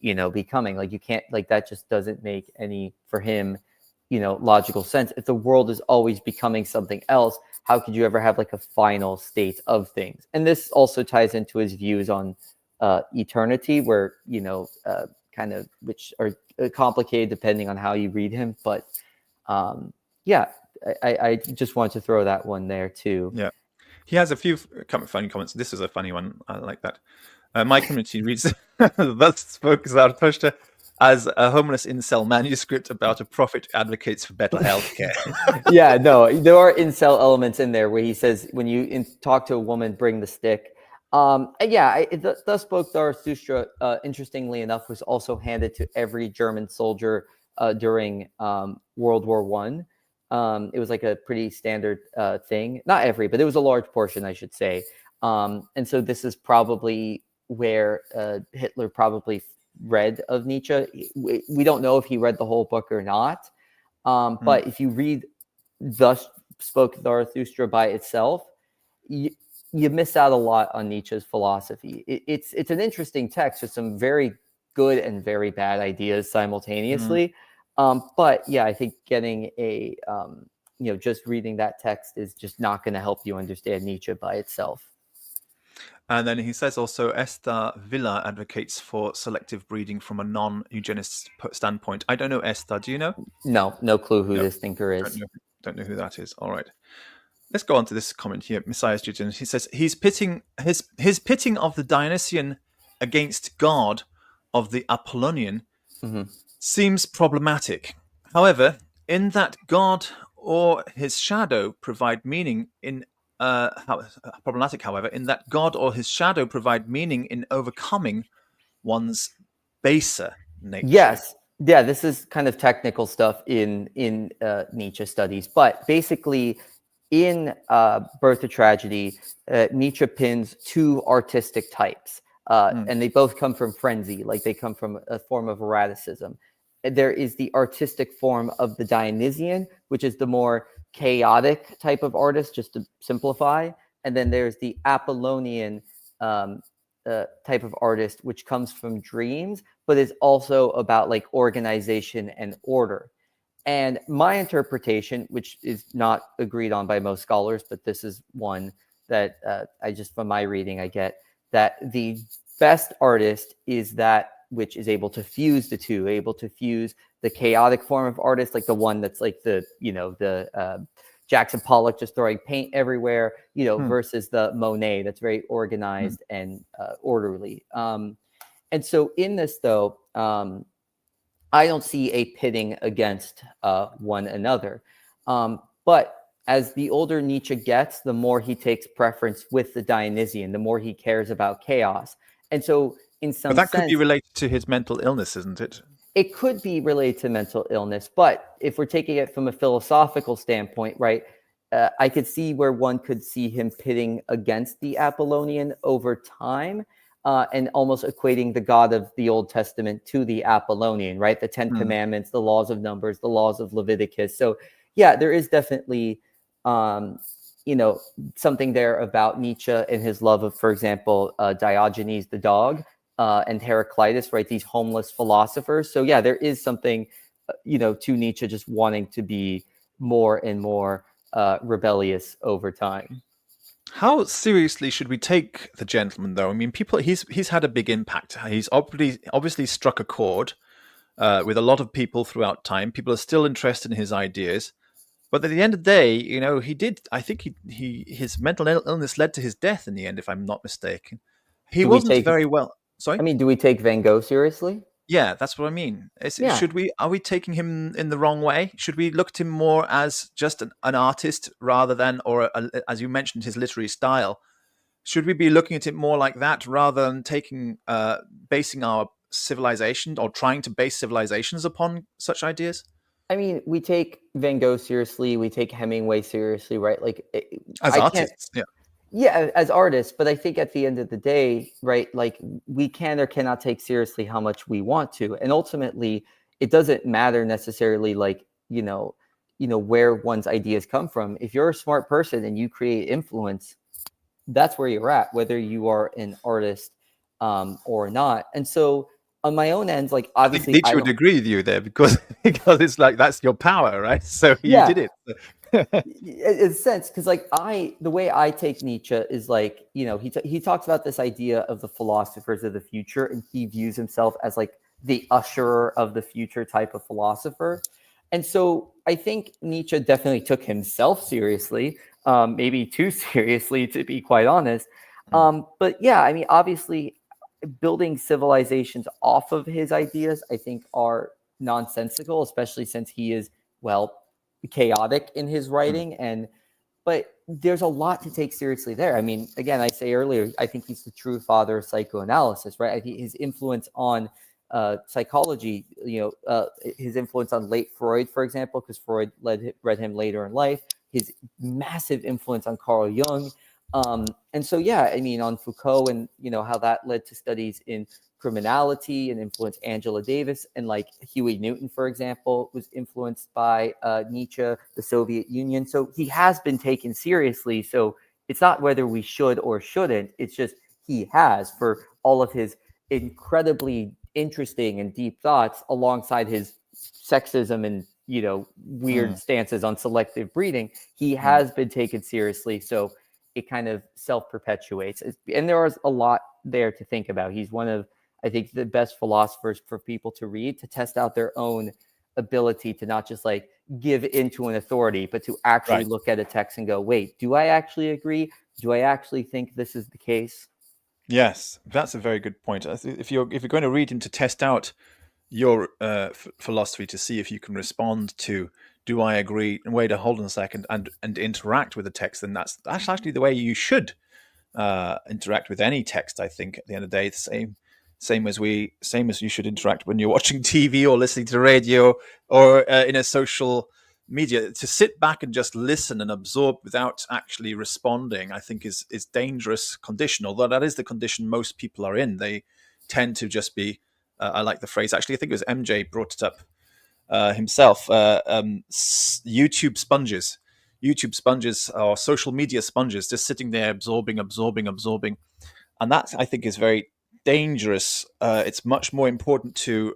Like you can't, like that just doesn't make any, for him, logical sense. If the world is always becoming something else, how could you ever have like a final state of things? And this also ties into his views on eternity, where, kind of, which are complicated depending on how you read him. But yeah, I just wanted to throw that one there too. Yeah. He has a few funny comments. This is a funny one. I like that. My community reads thus spoke Zarathustra as a homeless incel manuscript about a prophet who advocates for better healthcare. Yeah, no, there are incel elements in there where he says when you talk to a woman, bring the stick. And yeah, thus spoke Zarathustra, interestingly enough, was also handed to every German soldier during World War One. It was like a pretty standard thing. Not every, but it was a large portion, I should say. And so this is probably where Hitler probably read of Nietzsche. We don't know if he read the whole book or not. But if you read Thus Spoke Zarathustra by itself, you miss out a lot on Nietzsche's philosophy. It's an interesting text with some very good and very bad ideas simultaneously. But yeah, I think getting a just reading that text is just not going to help you understand Nietzsche by itself. And then he says also, Esther Villa advocates for selective breeding from a non-eugenist standpoint. I don't know Esther. Do you know? No clue who this thinker is. Don't know who that is. All right. Let's go on to this comment here. Messiah's Student. He says he's pitting his pitting of the Dionysian against God of the Apollonian Hmm. seems problematic. However, in that God or his shadow provide meaning in problematic, however, in that God or his shadow provide meaning in overcoming one's baser nature. Yes. Yeah, this is kind of technical stuff in Nietzsche studies, but basically, in Birth of Tragedy, Nietzsche pins two artistic types, Mm, and they both come from frenzy, like they come from a form of erraticism. There is the artistic form of the Dionysian, which is the more chaotic type of artist, just to simplify, and then there's the Apollonian um, type of artist, which comes from dreams, but is also about like organization and order. And my interpretation, which is not agreed on by most scholars, but this is one that I just from my reading I get, that the best artist is that which is able to fuse the two, able to fuse the chaotic form of artist, like the one that's like the the Jackson Pollock just throwing paint everywhere, mm, versus the Monet that's very mm. organized and orderly. And so in this though, I don't see a pitting against one another. But as the older Nietzsche gets, the more he takes preference with the Dionysian, the more he cares about chaos. And so, in But some that could be sense, related to his mental illness, isn't it? it could be related to mental illness. But if we're taking it from a philosophical standpoint, right, I could see where one could see him pitting against the Apollonian over time. And almost equating the God of the Old Testament to the Apollonian, right? The Ten Mm. Commandments, the laws of Numbers, the laws of Leviticus. So, yeah, there is definitely, um, something there about Nietzsche and his love of, for example, Diogenes the dog, and Heraclitus, right? These homeless philosophers. So, yeah, there is something, to Nietzsche just wanting to be more and more rebellious over time. How seriously should we take the gentleman, though? I mean, he's had a big impact. He's obviously struck a chord with a lot of people throughout time. People are still interested in his ideas. But at the end of the day, he did. I think his mental illness led to his death in the end, if I'm not mistaken. He Do we wasn't take, very well. Sorry. I mean, do we take Van Gogh seriously? Yeah, that's what I mean. Yeah. Are we taking him in the wrong way? Should we look at him more as just an artist rather than, or as you mentioned, his literary style? Should we be looking at it more like that rather than basing our civilization or trying to base civilizations upon such ideas I mean, we take Van Gogh seriously, we take Hemingway seriously, right? Like, as I can't, artists? Yeah, yeah, as artists, but I think at the end of the day, right, like we can or cannot take seriously how much we want to. And ultimately, it doesn't matter necessarily like, where one's ideas come from. If you're a smart person and you create influence, that's where you're at, whether you are an artist or not. And so on my own end, like I think obviously Nietzsche I would don't, agree with you there because because it's like that's your power, right? So you yeah, did it. in a sense, because like the way I take Nietzsche is like, he talks about this idea of the philosophers of the future, and he views himself as like the usherer of the future type of philosopher. And so I think Nietzsche definitely took himself seriously, maybe too seriously, to be quite honest. Mm, But yeah, I mean, obviously, building civilizations off of his ideas, I think, are nonsensical, especially since he is, well, chaotic in his mm, writing. And but there's a lot to take seriously there. I mean, again, I say earlier, I think he's the true father of psychoanalysis, right? I think his influence on psychology, his influence on late Freud, for example, because Freud read him later in life, his massive influence on Carl Jung. And so, yeah, I mean, on Foucault, and how that led to studies in criminality and influenced Angela Davis, and like Huey Newton, for example, was influenced by Nietzsche, the Soviet Union. So he has been taken seriously. So it's not whether we should or shouldn't. It's just he has, for all of his incredibly interesting and deep thoughts, alongside his sexism and weird mm, stances on selective breeding. He mm. has been taken seriously. So it kind of self perpetuates. And there is a lot there to think about. He's one of, I think, the best philosophers for people to read, to test out their own ability to not just like give into an authority, but to actually Right. look at a text and go, wait, do I actually agree? Do I actually think this is the case? Yes, that's a very good point. If you're going to read him to test out your philosophy to see if you can respond to, do I agree, and wait, hold on a second, and interact with the text, then that's actually the way you should interact with any text. I think at the end of the day, the same as you should interact when you're watching TV or listening to radio or in a social media. To sit back and just listen and absorb without actually responding, I think is dangerous condition. Although that is the condition most people are in. They tend to just be. I like the phrase. Actually, I think it was MJ brought it up himself. YouTube sponges. YouTube sponges or social media sponges, just sitting there absorbing, and that I think is very dangerous. It's much more important to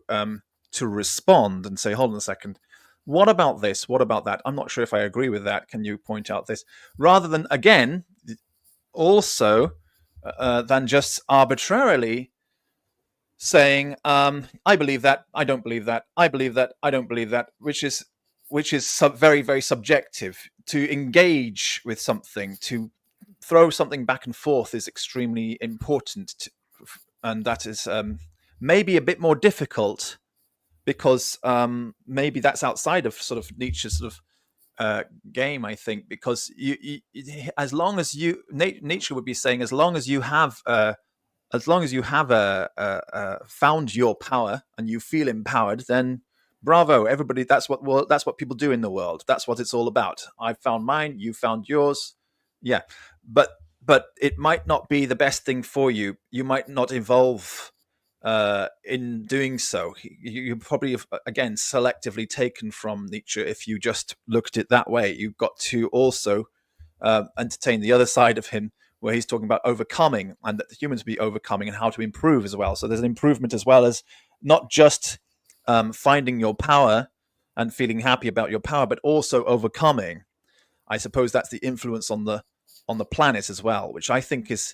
respond and say, hold on a second, what about this? What about that? I'm not sure if I agree with that. Can you point out this? Rather than again, also than just arbitrarily saying, I believe that, I don't believe that, I believe that, I don't believe that, which is very, very subjective. To engage with something, to throw something back and forth is extremely important, and that is maybe a bit more difficult because maybe that's outside of sort of Nietzsche's sort of game. I think because as long as Nietzsche would be saying, as long as you have found your power and you feel empowered, then bravo, everybody. That's what people do in the world. That's what it's all about. I found mine, you found yours. Yeah, but it might not be the best thing for you. You might not evolve in doing so. You probably have, again, selectively taken from Nietzsche if you just looked at it that way. You've got to also entertain the other side of him, where he's talking about overcoming and that the humans be overcoming and how to improve as well. So there's an improvement as well as not just finding your power and feeling happy about your power, but also overcoming. I suppose that's the influence on the planet as well, which I think is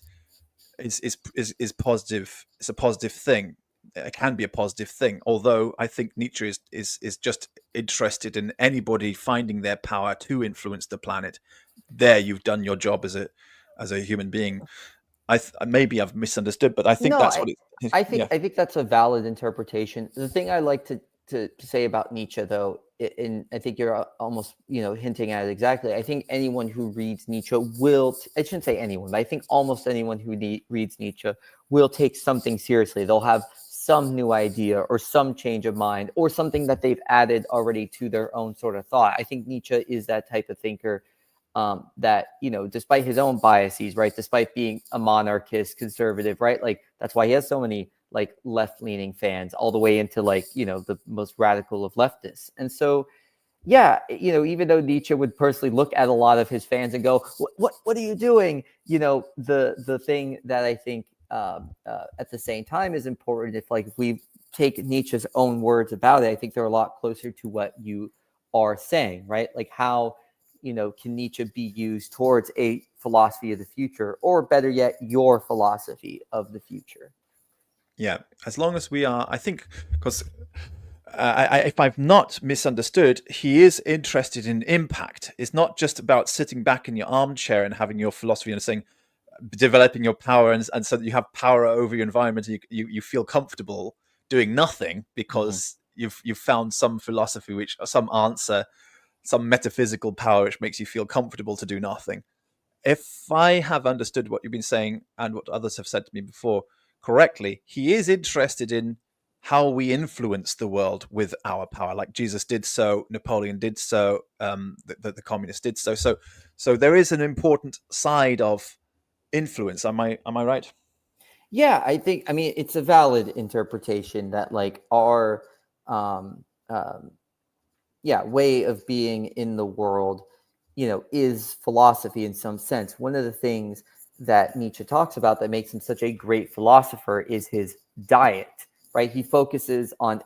positive. It's a positive thing. It can be a positive thing. Although I think Nietzsche is just interested in anybody finding their power to influence the planet. There, you've done your job as a human being. Maybe I've misunderstood, but I think No, that's what it. Yeah, I think that's a valid interpretation. The thing I like to say about Nietzsche, though, and I think you're almost hinting at it exactly. I think anyone who reads Nietzsche will. I shouldn't say anyone, but I think almost anyone who reads Nietzsche will take something seriously. They'll have some new idea or some change of mind or something that they've added already to their own sort of thought. I think Nietzsche is that type of thinker. That despite his own biases, right, despite being a monarchist, conservative, right, like that's why he has so many like left-leaning fans, all the way into like the most radical of leftists. And so, yeah, even though Nietzsche would personally look at a lot of his fans and go, "What are you doing?" The thing that I think at the same time is important, if we take Nietzsche's own words about it, I think they're a lot closer to what you are saying, right? Like how can Nietzsche be used towards a philosophy of the future, or better yet, your philosophy of the future? yeah. As long as we are, I think, because if I've not misunderstood, he is interested in impact. It's not just about sitting back in your armchair and having your philosophy and saying, developing your power, and so that you have power over your environment. You feel comfortable doing nothing because you've found some philosophy, some answer, some metaphysical power which makes you feel comfortable to do nothing. If I have understood what you've been saying and what others have said to me before correctly, he is interested in how we influence the world with our power, like Jesus did so, Napoleon did so, the communists did so. So there is an important side of influence. Am I right? Yeah, I mean, it's a valid interpretation that like our um, um, way of being in the world, is philosophy in some sense. One of the things that Nietzsche talks about that makes him such a great philosopher is his diet, right? He focuses on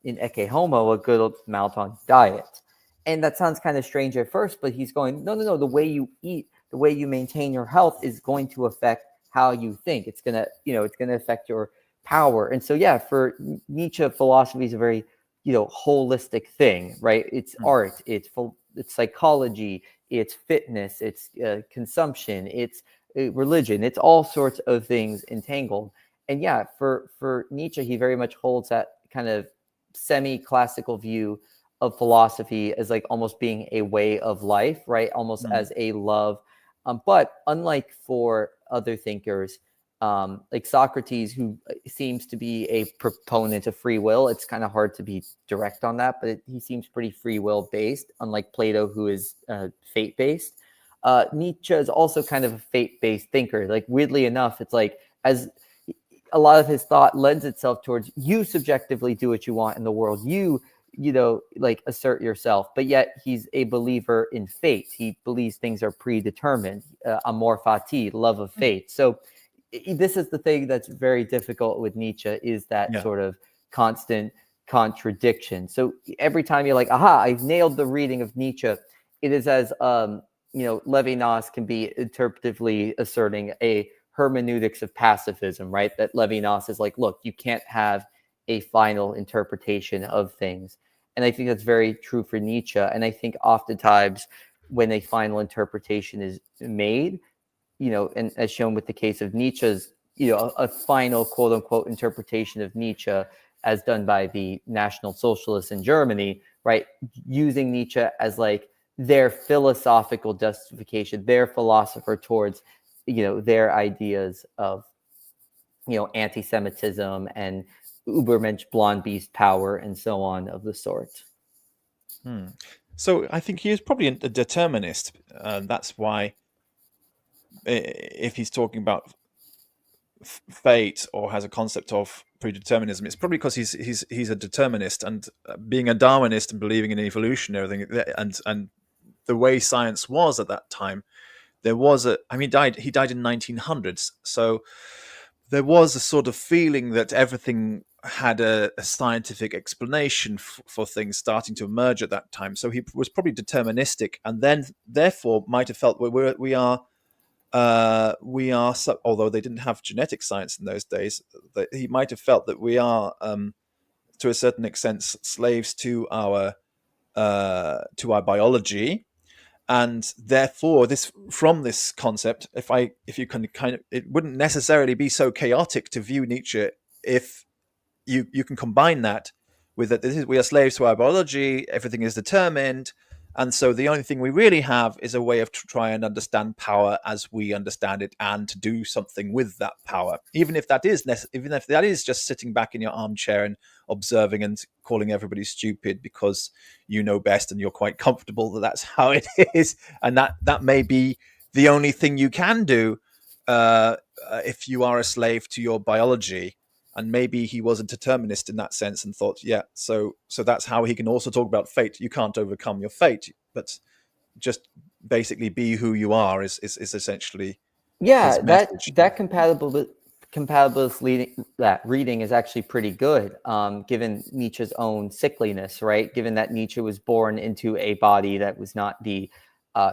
in Ecce Homo a good amount on diet. And that sounds kind of strange at first, but he's going, no, the way you eat, the way you maintain your health is going to affect how you think. It's gonna, it's gonna affect your power. And so yeah, for Nietzsche, philosophy is a very holistic thing, right? It's art, it's psychology, it's fitness, it's consumption, it's religion, it's all sorts of things entangled. And yeah, for Nietzsche, he very much holds that kind of semi-classical view of philosophy as like almost being a way of life, right? Almost Mm. as a love. But unlike for other thinkers, like Socrates, who seems to be a proponent of free will, it's kind of hard to be direct on that, but he seems pretty free will based, unlike Plato, who is fate based. Nietzsche is also kind of a fate based thinker. Like, weirdly enough, it's like, as a lot of his thought lends itself towards you subjectively do what you want in the world, you know, like assert yourself, but yet he's a believer in fate. He believes things are predetermined, amor fati, love of fate. So this is the thing that's very difficult with Nietzsche, is that Yeah. sort of constant contradiction. So every time you're like, aha, I've nailed the reading of Nietzsche, it is as you know, Levinas can be interpretively asserting a hermeneutics of pacifism, right? That Levinas is like, look, you can't have a final interpretation of things. And I think that's very true for Nietzsche. And I think oftentimes when a final interpretation is made, you know, and as shown with the case of Nietzsche's, you know, a final quote unquote interpretation of Nietzsche as done by the National Socialists in Germany, right? Using Nietzsche as like their philosophical justification, their philosopher towards, you know, their ideas of, you know, anti-Semitism and Übermensch, blonde beast power, and so on of the sort. Hmm. So I think he is probably a determinist, and that's why, if he's talking about fate or has a concept of predeterminism, it's probably because he's a determinist, and being a Darwinist and believing in evolution and everything, and the way science was at that time, there was a, I mean, he died in 1900s, so there was a sort of feeling that everything had a scientific explanation for things starting to emerge at that time. So he was probably deterministic, and then therefore might have felt we are, although they didn't have genetic science in those days, that he might have felt that we are, to a certain extent, slaves to our biology, and therefore this, from this concept, if you can kind of, it wouldn't necessarily be so chaotic to view Nietzsche if you can combine that with that we are slaves to our biology, everything is determined, and so the only thing we really have is a way of try and understand power as we understand it, and to do something with that power, even if that is just sitting back in your armchair and observing and calling everybody stupid because you know best and you're quite comfortable that that's how it is, and that may be the only thing you can do, if you are a slave to your biology. And maybe he was a determinist in that sense and thought, yeah, so that's how he can also talk about fate. You can't overcome your fate, but just basically be who you are is essentially Yeah, his message. that compatibilist that reading is actually pretty good, given Nietzsche's own sickliness, right? Given that Nietzsche was born into a body that was not the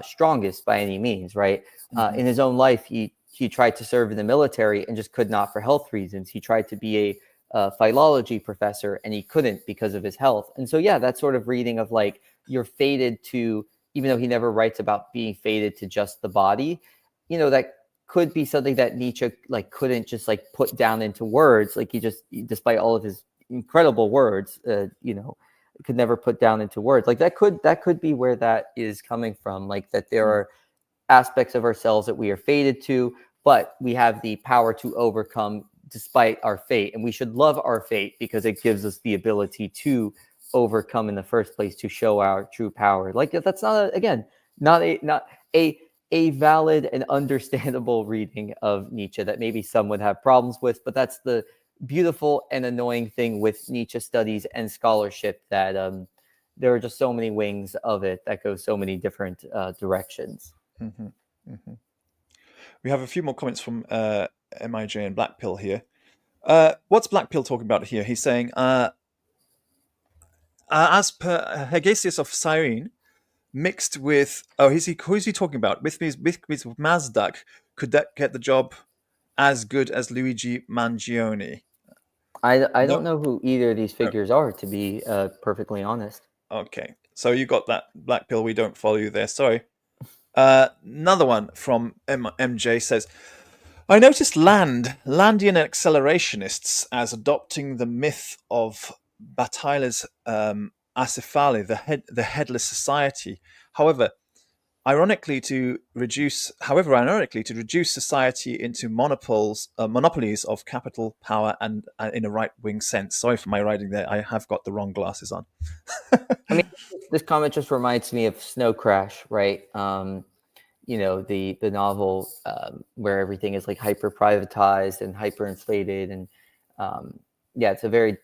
strongest by any means, right? Mm-hmm. In his own life, he tried to serve in the military and just could not for health reasons. He tried to be a philology professor and he couldn't because of his health. And so, yeah, that sort of reading of like, you're fated to, even though he never writes about being fated to just the body, you know, that could be something that Nietzsche like couldn't just like put down into words. Like, he just, despite all of his incredible words, you know, could never put down into words. Like, that could be where that is coming from. Like, that there are aspects of ourselves that we are fated to, but we have the power to overcome despite our fate. And we should love our fate because it gives us the ability to overcome in the first place, to show our true power. Like, that's not a valid and understandable reading of Nietzsche that maybe some would have problems with, but that's the beautiful and annoying thing with Nietzsche studies and scholarship, that there are just so many wings of it that go so many different directions. Mm-hmm. Mm-hmm. We have a few more comments from Mij and Blackpill here. What's Blackpill talking about here? He's saying, as per Hegesias of Cyrene, mixed with, who is he talking about? With Mazdak, could that get the job as good as Luigi Mangione? I No. don't know who either of these figures are, to be perfectly honest. Okay, so you got that, Blackpill. We don't follow you there. Sorry. Another one from MJ says, I noticed Landian accelerationists as adopting the myth of Bataille's Acéphale, the headless society. However, ironically, to reduce society into monopolies of capital, power, and in a right-wing sense. Sorry for my writing there. I have got the wrong glasses on. I mean, this comment just reminds me of Snow Crash, right? The novel where everything is like hyper privatized and hyper inflated, and yeah, it's a very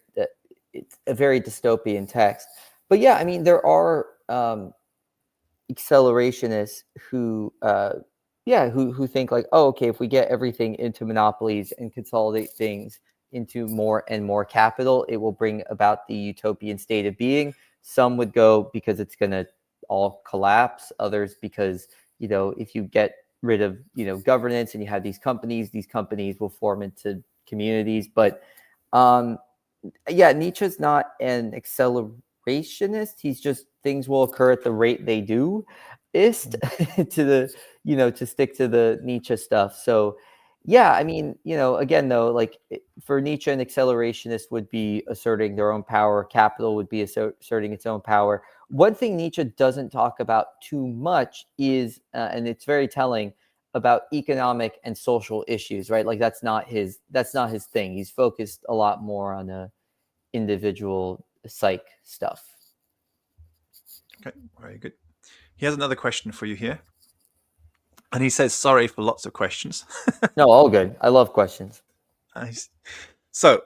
dystopian text. But yeah, I mean, there are accelerationists who who think like, oh, okay, if we get everything into monopolies and consolidate things into more and more capital, it will bring about the utopian state of being. Some would go because it's going to all collapse, others because, if you get rid of, governance and you have these companies will form into communities. But yeah, Nietzsche's not an accelerationist. He's just, things will occur at the rate they do ist to the, to stick to the Nietzsche stuff. So yeah, I mean, again, though, like for Nietzsche, an accelerationist would be asserting their own power. Capital would be asserting its own power. One thing Nietzsche doesn't talk about too much is, and it's very telling, about economic and social issues, right? Like that's not his thing. He's focused a lot more on the individual psych stuff. Okay, very good. He has another question for you here. And he says, sorry for lots of questions. No, all good. I love questions. So,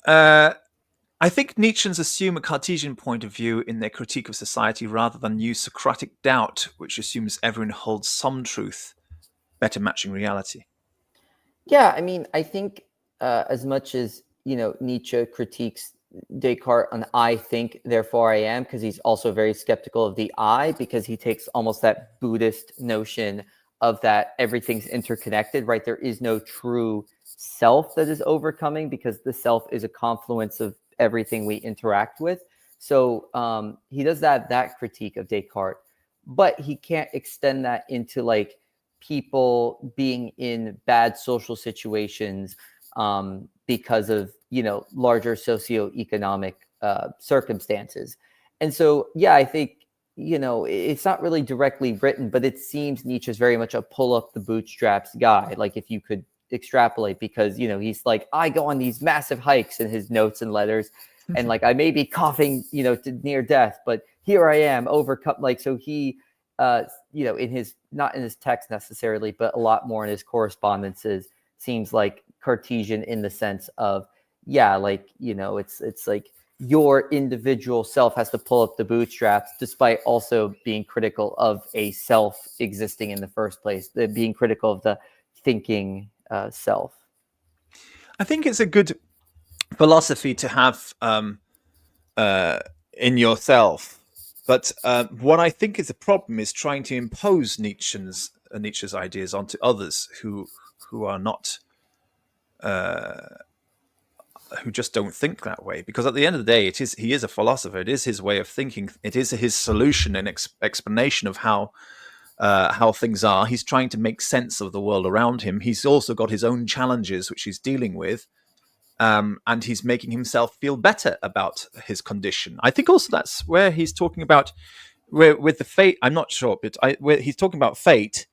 I think Nietzscheans assume a Cartesian point of view in their critique of society rather than use Socratic doubt, which assumes everyone holds some truth, better matching reality. Yeah, I mean, I think as much as, Nietzsche critiques Descartes on I think, therefore I am, because he's also very skeptical of the I, because he takes almost that Buddhist notion of that everything's interconnected, right? There is no true self that is overcoming, because the self is a confluence of everything we interact with. So he does that critique of Descartes, but he can't extend that into like people being in bad social situations because of larger socioeconomic circumstances. And so yeah, I think it's not really directly written, but it seems Nietzsche is very much a pull up the bootstraps guy. Like if you could extrapolate, because he's like, I go on these massive hikes in his notes and letters, and like I may be coughing to near death, but here I am overcome. Like, so he in his, not in his text necessarily, but a lot more in his correspondences, seems like Cartesian in the sense of, yeah, like it's like your individual self has to pull up the bootstraps, despite also being critical of a self existing in the first place, being critical of the thinking self. I think it's a good philosophy to have in yourself. But what I think is a problem is trying to impose Nietzsche's ideas onto others who are not, who just don't think that way. Because at the end of the day, he is a philosopher. It is his way of thinking. It is his solution and explanation of how things are. He's trying to make sense of the world around him. He's also got his own challenges, which he's dealing with. And he's making himself feel better about his condition. I think also that's where he's talking about, where with the fate. I'm not sure, but where he's talking about fate,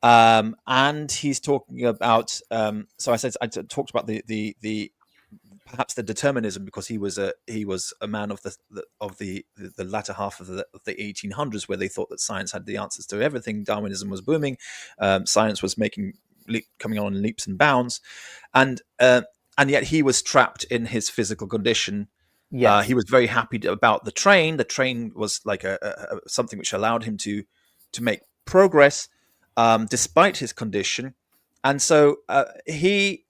and he's talking about. So I talked about the perhaps the determinism, because he was a man of the latter half of the 1800s, where they thought that science had the answers to everything. Darwinism was booming, science was coming on in leaps and bounds, and yet he was trapped in his physical condition. Yes. He was very happy about the train. The train was like something which allowed him to make progress despite his condition, and so he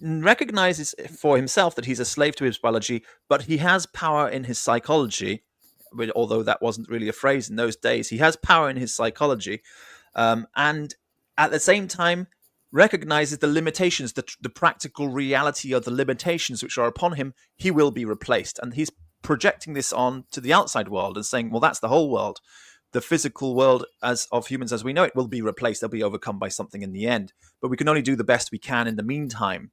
recognizes for himself that he's a slave to his biology, but he has power in his psychology. Although that wasn't really a phrase in those days, he has power in his psychology, and at the same time recognizes the limitations, the practical reality of the limitations which are upon him. He will be replaced, and he's projecting this on to the outside world and saying, well, that's the whole world. The physical world of humans as we know it will be replaced. They'll be overcome by something in the end, but we can only do the best we can in the meantime.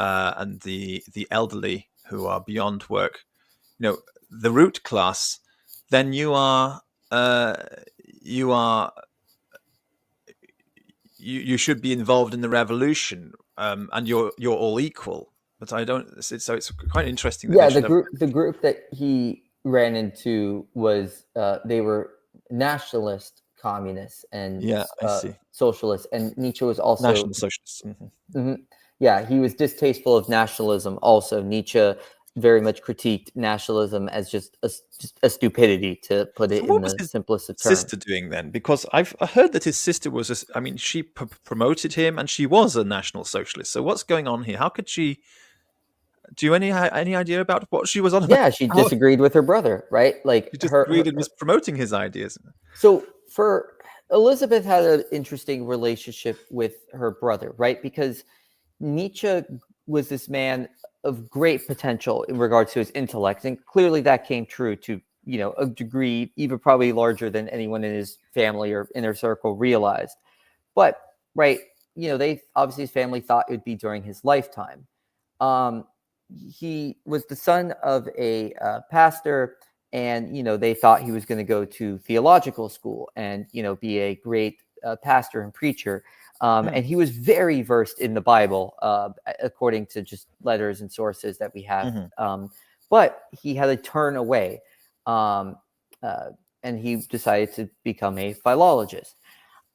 and the elderly who are beyond work, the root class, then you are you are you should be involved in the revolution, and you're all equal. But I don't. So it's quite interesting that Yeah, they should have. the group that he ran into was they were nationalist communists and Yeah, I see. socialists, and Nietzsche was also National Socialists. mhm. Yeah, he was distasteful of nationalism. Also, Nietzsche very much critiqued nationalism as just a stupidity, to put So it in what was the his simplest of terms. sister doing then? Because I heard that his sister was. I mean, she promoted him, and she was a National Socialist. So what's going on here? How could she? Do you any idea about what she was on about? Yeah, she How disagreed with her brother, right? Like she just agreed and was promoting his ideas? so for Elizabeth had an interesting relationship with her brother, right? Because Nietzsche was this man of great potential in regards to his intellect, and clearly that came true to a degree even probably larger than anyone in his family or inner circle realized. But right, they obviously his family thought it would be during his lifetime. Um, he was the son of a pastor, and they thought he was going to go to theological school and be a great pastor and preacher. And he was very versed in the Bible, according to just letters and sources that we have. But he had to turn away, um, and he decided to become a philologist.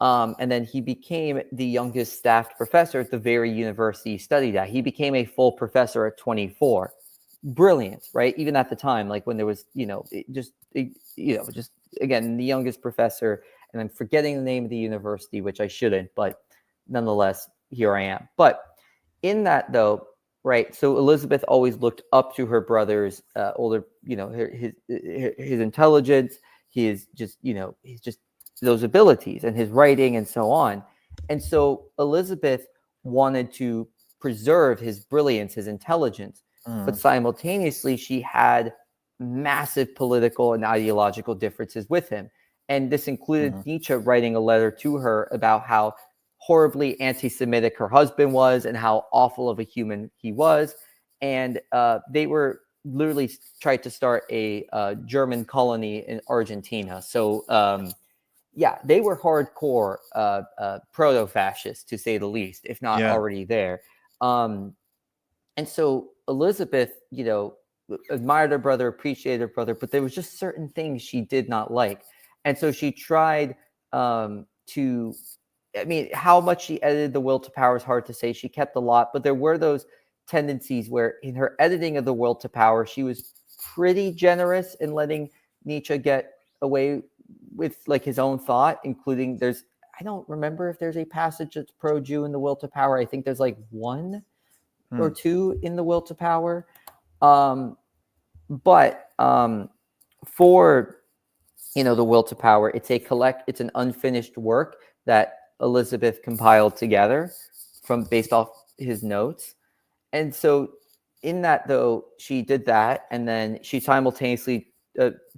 And then he became the youngest staffed professor at the very university he studied at. He became a full professor at 24. Brilliant, right? Even at the time, like when there was, just again, the youngest professor, and I'm forgetting the name of the university, which I shouldn't, but nonetheless, here I am. But in that though, right? So Elizabeth always looked up to her brother's older, his intelligence, his just those abilities and his writing and so on. And so Elizabeth wanted to preserve his brilliance, his intelligence, but simultaneously she had massive political and ideological differences with him. And this included Nietzsche writing a letter to her about how horribly anti-Semitic her husband was and how awful of a human he was. And they were literally tried to start a German colony in Argentina. So yeah, they were hardcore proto-fascists, to say the least, if not already there. And so Elizabeth, admired her brother, appreciated her brother, but there was just certain things she did not like. And so she tried to, I mean, how much she edited The Will to Power is hard to say. She kept a lot, but there were those tendencies where in her editing of The Will to Power, she was pretty generous in letting Nietzsche get away with like his own thought, including I don't remember if there's a passage that's pro-Jew in The Will to Power. I think there's like one or two in The Will to Power. But for The Will to Power, it's an unfinished work that Elizabeth compiled together based off his notes. And so in that though, she did that, and then she simultaneously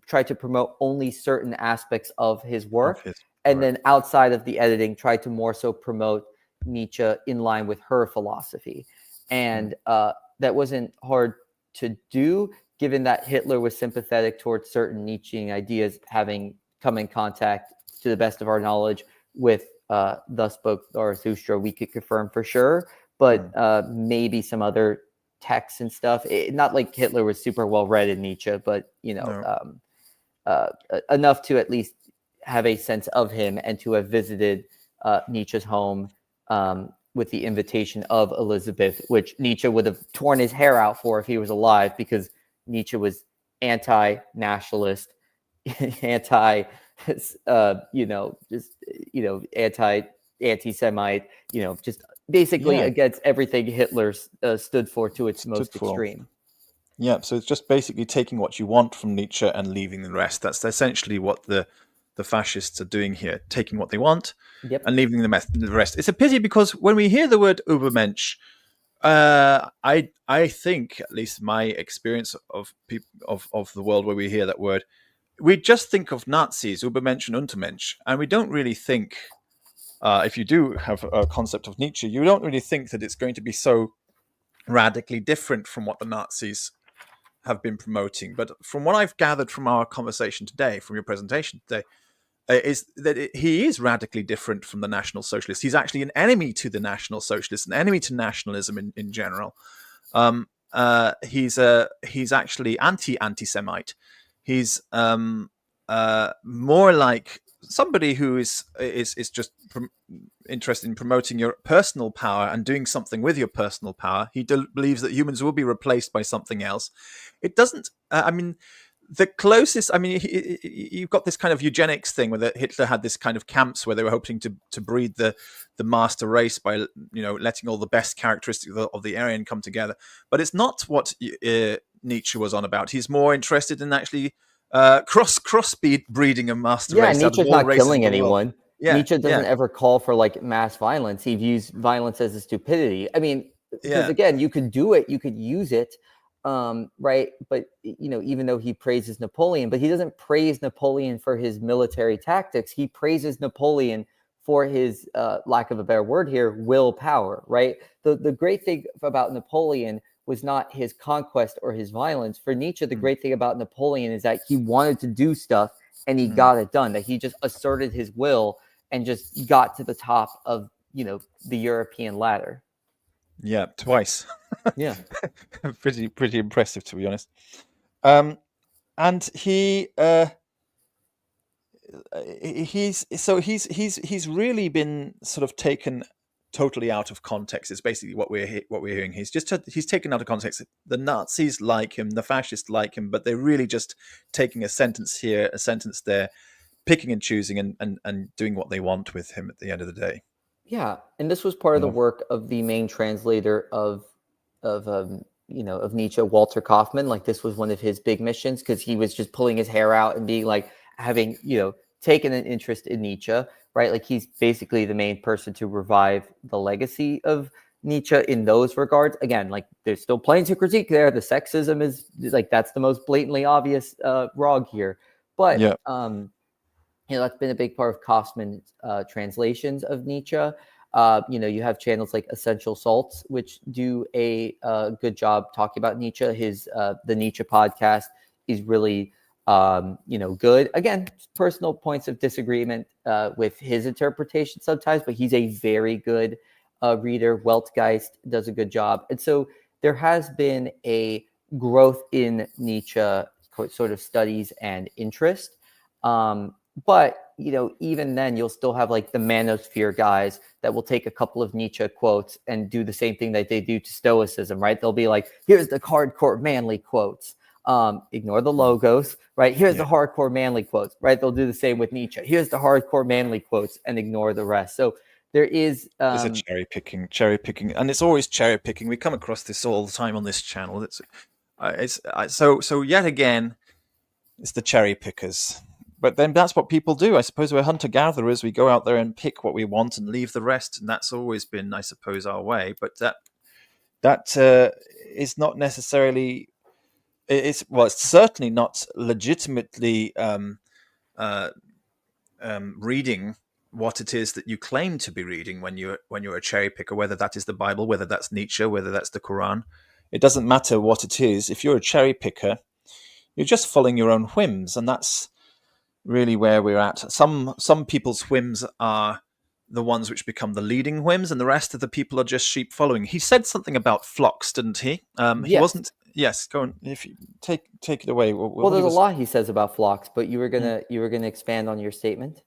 tried to promote only certain aspects of his work, and then outside of the editing tried to more so promote Nietzsche in line with her philosophy. And that wasn't hard to do, given that Hitler was sympathetic towards certain Nietzschean ideas, having come in contact, to the best of our knowledge, with Thus Spoke Zarathustra. We could confirm for sure, but maybe some other texts and stuff. Not like Hitler was super well read in Nietzsche, but enough to at least have a sense of him and to have visited Nietzsche's home with the invitation of Elizabeth, which Nietzsche would have torn his hair out for if he was alive, because Nietzsche was anti-nationalist, anti-Semite, just basically against everything Hitler stood for to its most extreme. Yeah, so it's just basically taking what you want from Nietzsche and leaving the rest. That's essentially what the fascists are doing here, taking what they want and leaving the rest. It's a pity, because when we hear the word Übermensch, I think, at least my experience of people of the world where we hear that word, we just think of Nazis, Übermensch and Untermensch, and we don't really think, if you do have a concept of Nietzsche, you don't really think that it's going to be so radically different from what the Nazis have been promoting. But from what I've gathered from our conversation today, from your presentation today, is that he is radically different from the National Socialists. He's actually an enemy to the National Socialists, an enemy to nationalism in general. He's actually anti-Semite. He's more like somebody who is just interested in promoting your personal power and doing something with your personal power. He believes that humans will be replaced by something else. It doesn't. I mean, the closest. I mean, you've got this kind of eugenics thing where Hitler had this kind of camps where they were hoping to breed the master race by letting all the best characteristics of the Aryan come together. But it's not what Nietzsche was on about. He's more interested in actually cross breeding a master race. Nietzsche's not killing anyone. Nietzsche doesn't ever call for like mass violence. He views violence as a stupidity. I mean, because again, you could do it, you could use it, right? But even though he praises Napoleon, but he doesn't praise Napoleon for his military tactics. He praises Napoleon for his, lack of a better word here, willpower, right? The great thing about Napoleon was not his conquest or his violence. For Nietzsche, the great thing about Napoleon is that he wanted to do stuff and he got it done, that he just asserted his will and just got to the top of, the European ladder. Yeah, twice. Yeah. pretty impressive, to be honest. And he's really been sort of taken totally out of context. Is basically what we're hearing. He's taken out of context. The Nazis like him, the fascists like him, but they're really just taking a sentence here, a sentence there, picking and choosing and doing what they want with him at the end of the day. Yeah, and this was part of the work of the main translator of Nietzsche, Walter Kaufmann. Like, this was one of his big missions, because he was just pulling his hair out and being like, having taken an interest in Nietzsche, right? Like, he's basically the main person to revive the legacy of Nietzsche in those regards. Again, like, there's still plenty to critique there. The sexism is like, that's the most blatantly obvious wrong here. But that's been a big part of Kaufmann's translations of Nietzsche. You have channels like Essential Salts, which do a good job talking about Nietzsche. The Nietzsche podcast is really good. Again, personal points of disagreement with his interpretation sometimes, but he's a very good reader. Weltgeist does a good job. And so there has been a growth in Nietzsche sort of studies and interest. But, even then you'll still have like the manosphere guys that will take a couple of Nietzsche quotes and do the same thing that they do to Stoicism, right? They'll be like, here's the hardcore manly quotes. Ignore the logos, right? Here's the hardcore manly quotes, right? They'll do the same with Nietzsche. Here's the hardcore manly quotes and ignore the rest. So there is... There's a cherry picking, and it's always cherry picking. We come across this all the time on this channel. So yet again, it's the cherry pickers. But then that's what people do. I suppose we're hunter-gatherers. We go out there and pick what we want and leave the rest. And that's always been, I suppose, our way. But that is not necessarily... It's certainly not legitimately reading what it is that you claim to be reading when you're a cherry picker, whether that is the Bible, whether that's Nietzsche, whether that's the Quran. It doesn't matter what it is. If you're a cherry picker, you're just following your own whims, and that's really where we're at. Some people's whims are the ones which become the leading whims, and the rest of the people are just sheep following. He said something about flocks, didn't he? He wasn't. Yes, go on. If you take it away. Well, there's a lot he says about flocks, but you were gonna expand on your statement.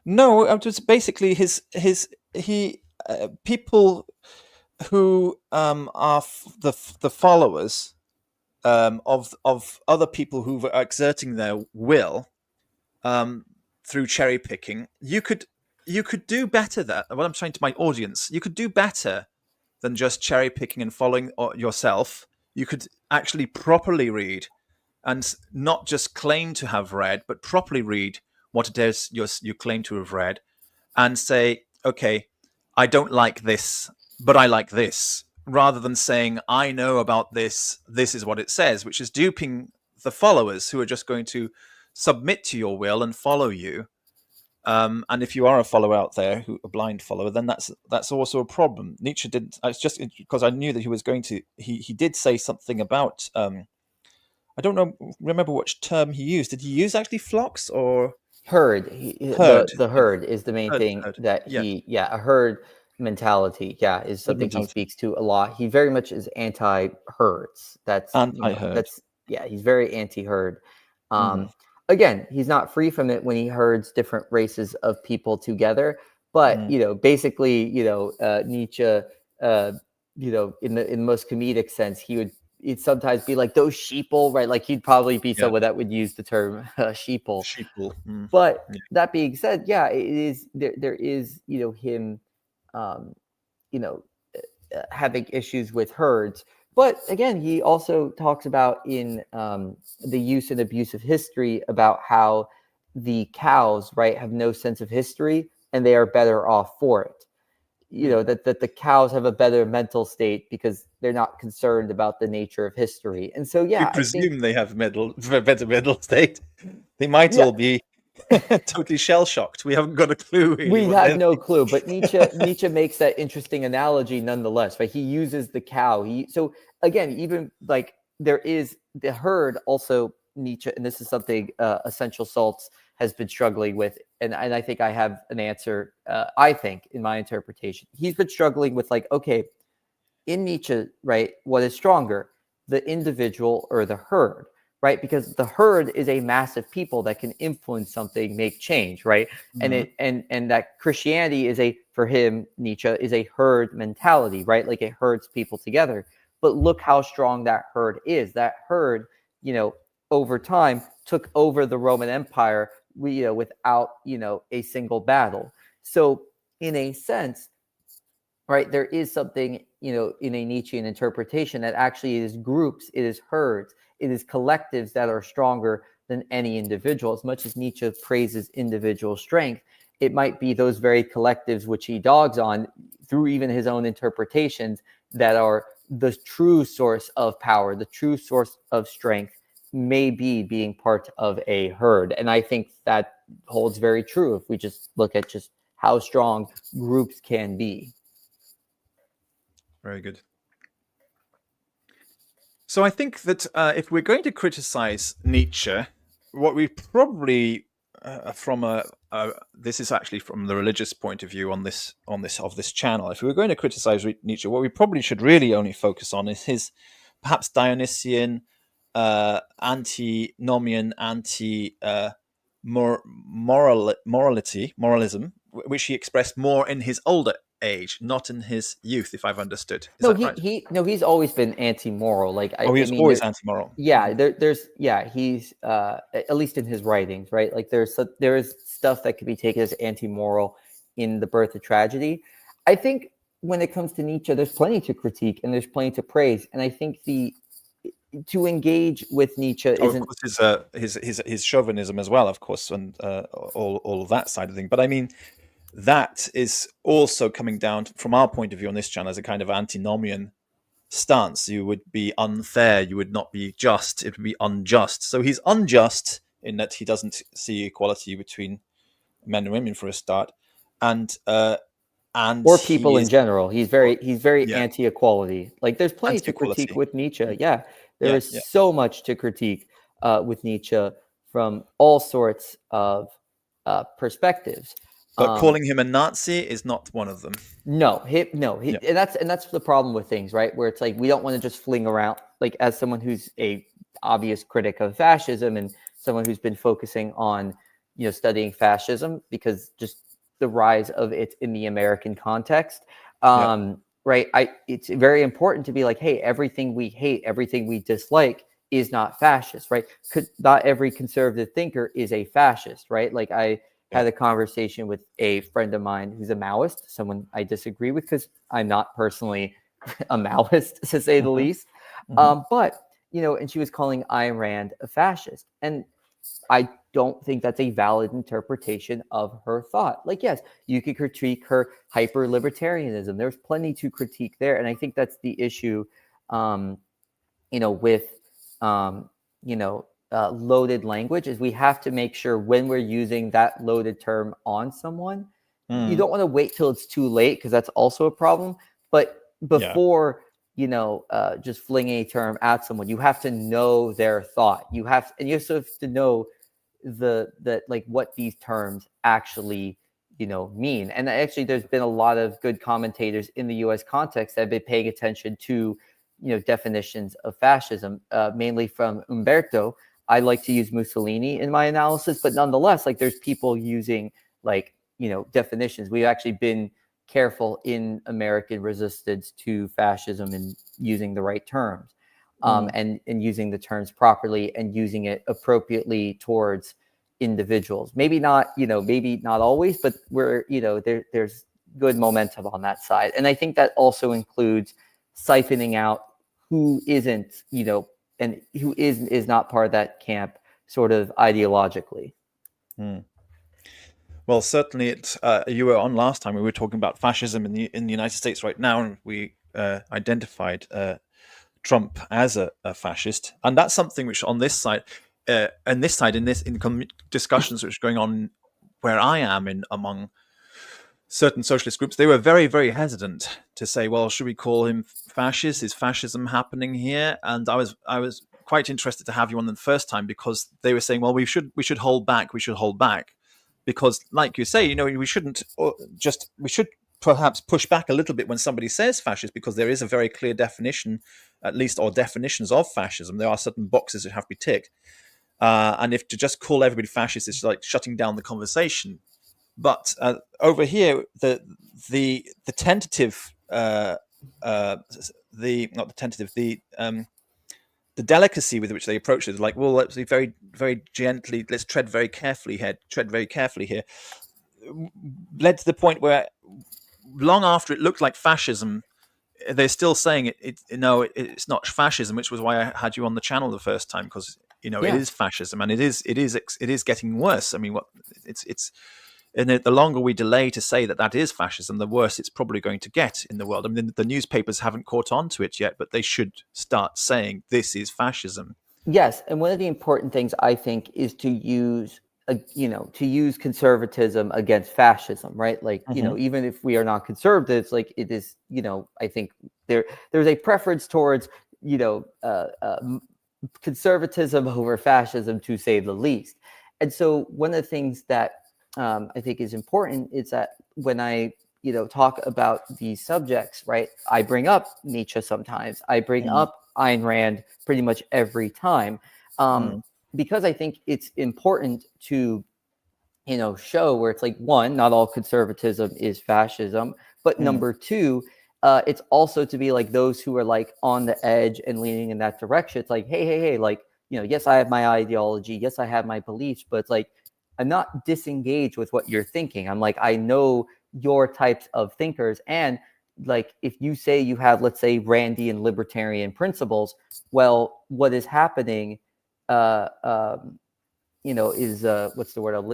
No, just basically people who are the followers of other people who are exerting their will through cherry picking. You could do better there. What I'm saying to my audience, you could do better than just cherry picking and following yourself. You could actually properly read, and not just claim to have read, but properly read what it is you claim to have read, and say, okay, I don't like this, but I like this, rather than saying, I know about this, this is what it says, which is duping the followers who are just going to submit to your will and follow you. And if you are a follower out there, a blind follower, then that's also a problem. Nietzsche didn't. It's just because I knew that he was going to. He did say something about. I don't know. Remember which term he used? Did he use actually flocks or Herd. herd? The herd is the main thing Herd. that Yeah, a herd mentality. Yeah, is herd something he mentality. speaks to a lot. He very much is anti-herds. Anti-herd. He's very anti-herd. Mm, Again, he's not free from it when he herds different races of people together. But mm, basically, Nietzsche, in the most comedic sense, he'd sometimes be like those sheeple, right? Like he'd probably be yeah. someone that would use the term sheeple. Sheeple. But Yeah. that being said, yeah, it is there is him, um, you know, having issues with herds. But again, he also talks about in the use and abuse of history about how the cows, right, have no sense of history and they are better off for it. Mm. That the cows have a better mental state because they're not concerned about the nature of history. And so, We yeah, I think, presume they have better mental state. They might yeah, all be totally shell shocked. We haven't got a clue really we what have they're. no clue, but Nietzsche makes that interesting analogy nonetheless, right? He uses the cow. So again, even like there is the herd also Nietzsche, and this is something Essential Salts has been struggling with, and I think I have an answer. I think in my interpretation, he's been struggling with like, okay, in Nietzsche, right, what is stronger, the individual or the herd, right? Because the herd is a mass of people that can influence something, make change, right? And Mhm. and that Christianity is for him, Nietzsche, is a herd mentality, right? Like it herds people together. But look how strong that herd is. That herd, over time took over the Roman Empire, without, a single battle. So in a sense, right, there is something, in a Nietzschean interpretation that actually is groups, it is herds, it is collectives that are stronger than any individual. As much as Nietzsche praises individual strength, it might be those very collectives which he dogs on through even his own interpretations that are the true source of power, the true source of strength, may be being part of a herd. And I think that holds very true if we just look at just how strong groups can be. Very good. So I think that if we're going to criticize Nietzsche, what we probably, from this is actually from the religious point of view on this channel. If we were going to criticize Nietzsche, what we probably should really only focus on is his perhaps Dionysian, antinomian, moralism, which he expressed more in his older age, not in his youth, if I've understood. Is No, that right? he's always been anti-moral. Like Oh, he I was mean, always anti-moral. yeah, he's at least in his writings, right? Like there is stuff that could be taken as anti-moral in The Birth of Tragedy. I think when it comes to Nietzsche, there's plenty to critique and there's plenty to praise, and I think to engage with Nietzsche Oh, of isn't. course, his chauvinism as well, of course, and all of that side of thing. But I mean, that is also coming down from our point of view on this channel as a kind of antinomian stance. You would be unfair. You would not be just. It would be unjust. So he's unjust in that he doesn't see equality between men and women for a start, and Or he people in is, general. He's or, very yeah, anti-equality. Like there's plenty to critique anti-equality. with Nietzsche. Yeah, there Yeah, is yeah. so much to critique with Nietzsche from all sorts of perspectives. But Um, calling him a Nazi is not one of them. no, Yeah, and that's the problem with things, right? Where it's like we don't want to just fling around. Like as someone who's a obvious critic of fascism and someone who's been focusing on studying fascism because just the rise of it in the American context. yeah. Right. It's very important to be like, hey, everything we hate, everything we dislike is not fascist, right? Not every conservative thinker is a fascist, right? Like I Yeah. had a conversation with a friend of mine who's a Maoist, someone I disagree with because I'm not personally a Maoist, to say the Hmm. least. Hmm. But, and she was calling Ayn Rand a fascist. And I don't think that's a valid interpretation of her thought. Like, yes, you could critique her hyper libertarianism. There's plenty to critique there. And I think that's the issue, with, um, you know, loaded language is we have to make sure when we're using that loaded term on someone, you don't want to wait till it's too late, because that's also a problem. But before just flinging a term at someone, you have to know their thought. You have to know what these terms actually mean. And actually, there's been a lot of good commentators in the U.S. context that have been paying attention to definitions of fascism, mainly from Umberto. I like to use Mussolini in my analysis, but nonetheless, there's people using definitions. We've actually been careful in American resistance to fascism and using the right terms, and using the terms properly and using it appropriately towards individuals. Maybe not always, but we're there's good momentum on that side. And I think that also includes siphoning out who isn't, and who is not part of that camp sort of ideologically. Well, certainly, you were on last time. We were talking about fascism in the United States right now, and we identified Trump as a fascist, and that's something which on this side, in discussions which are going on where I am in among certain socialist groups, they were very, very hesitant to say, well, should we call him fascist? Is fascism happening here? And I was quite interested to have you on the first time, because they were saying, well, we should hold back. We should hold back, because, like you say, we shouldn't we should perhaps push back a little bit when somebody says fascist, because there is a very clear definition, at least, or definitions of fascism. There are certain boxes that have to be ticked. And if to just call everybody fascist is like shutting down the conversation. But over here, the tentative, the delicacy with which they approach it, like, well, let's be very, very gently, let's tread very carefully here, led to the point where, long after it looked like fascism, they're still saying it's not fascism, which was why I had you on the channel the first time, because it is fascism, and it is getting worse. I mean, and the longer we delay to say that is fascism, the worse it's probably going to get in the world. I mean, the newspapers haven't caught on to it yet, but they should start saying this is fascism. Yes, and one of the important things, I think, is to use conservatism against fascism, right? Even if we are not conservatives, it is, I think there's a preference towards conservatism over fascism, to say the least. And so one of the things that I think is important is that when I talk about these subjects, right, I bring up Nietzsche sometimes, I bring up Ayn Rand pretty much every time, because I think it's important to show where it's one, not all conservatism is fascism, but number two, it's also to be those who are on the edge and leaning in that direction. It's hey, yes, I have my ideology, yes, I have my beliefs, but it's I'm not disengaged with what you're thinking. I'm I know your types of thinkers, and if you say you have, let's say, Randian libertarian principles, well, what is happening is what's the word I'm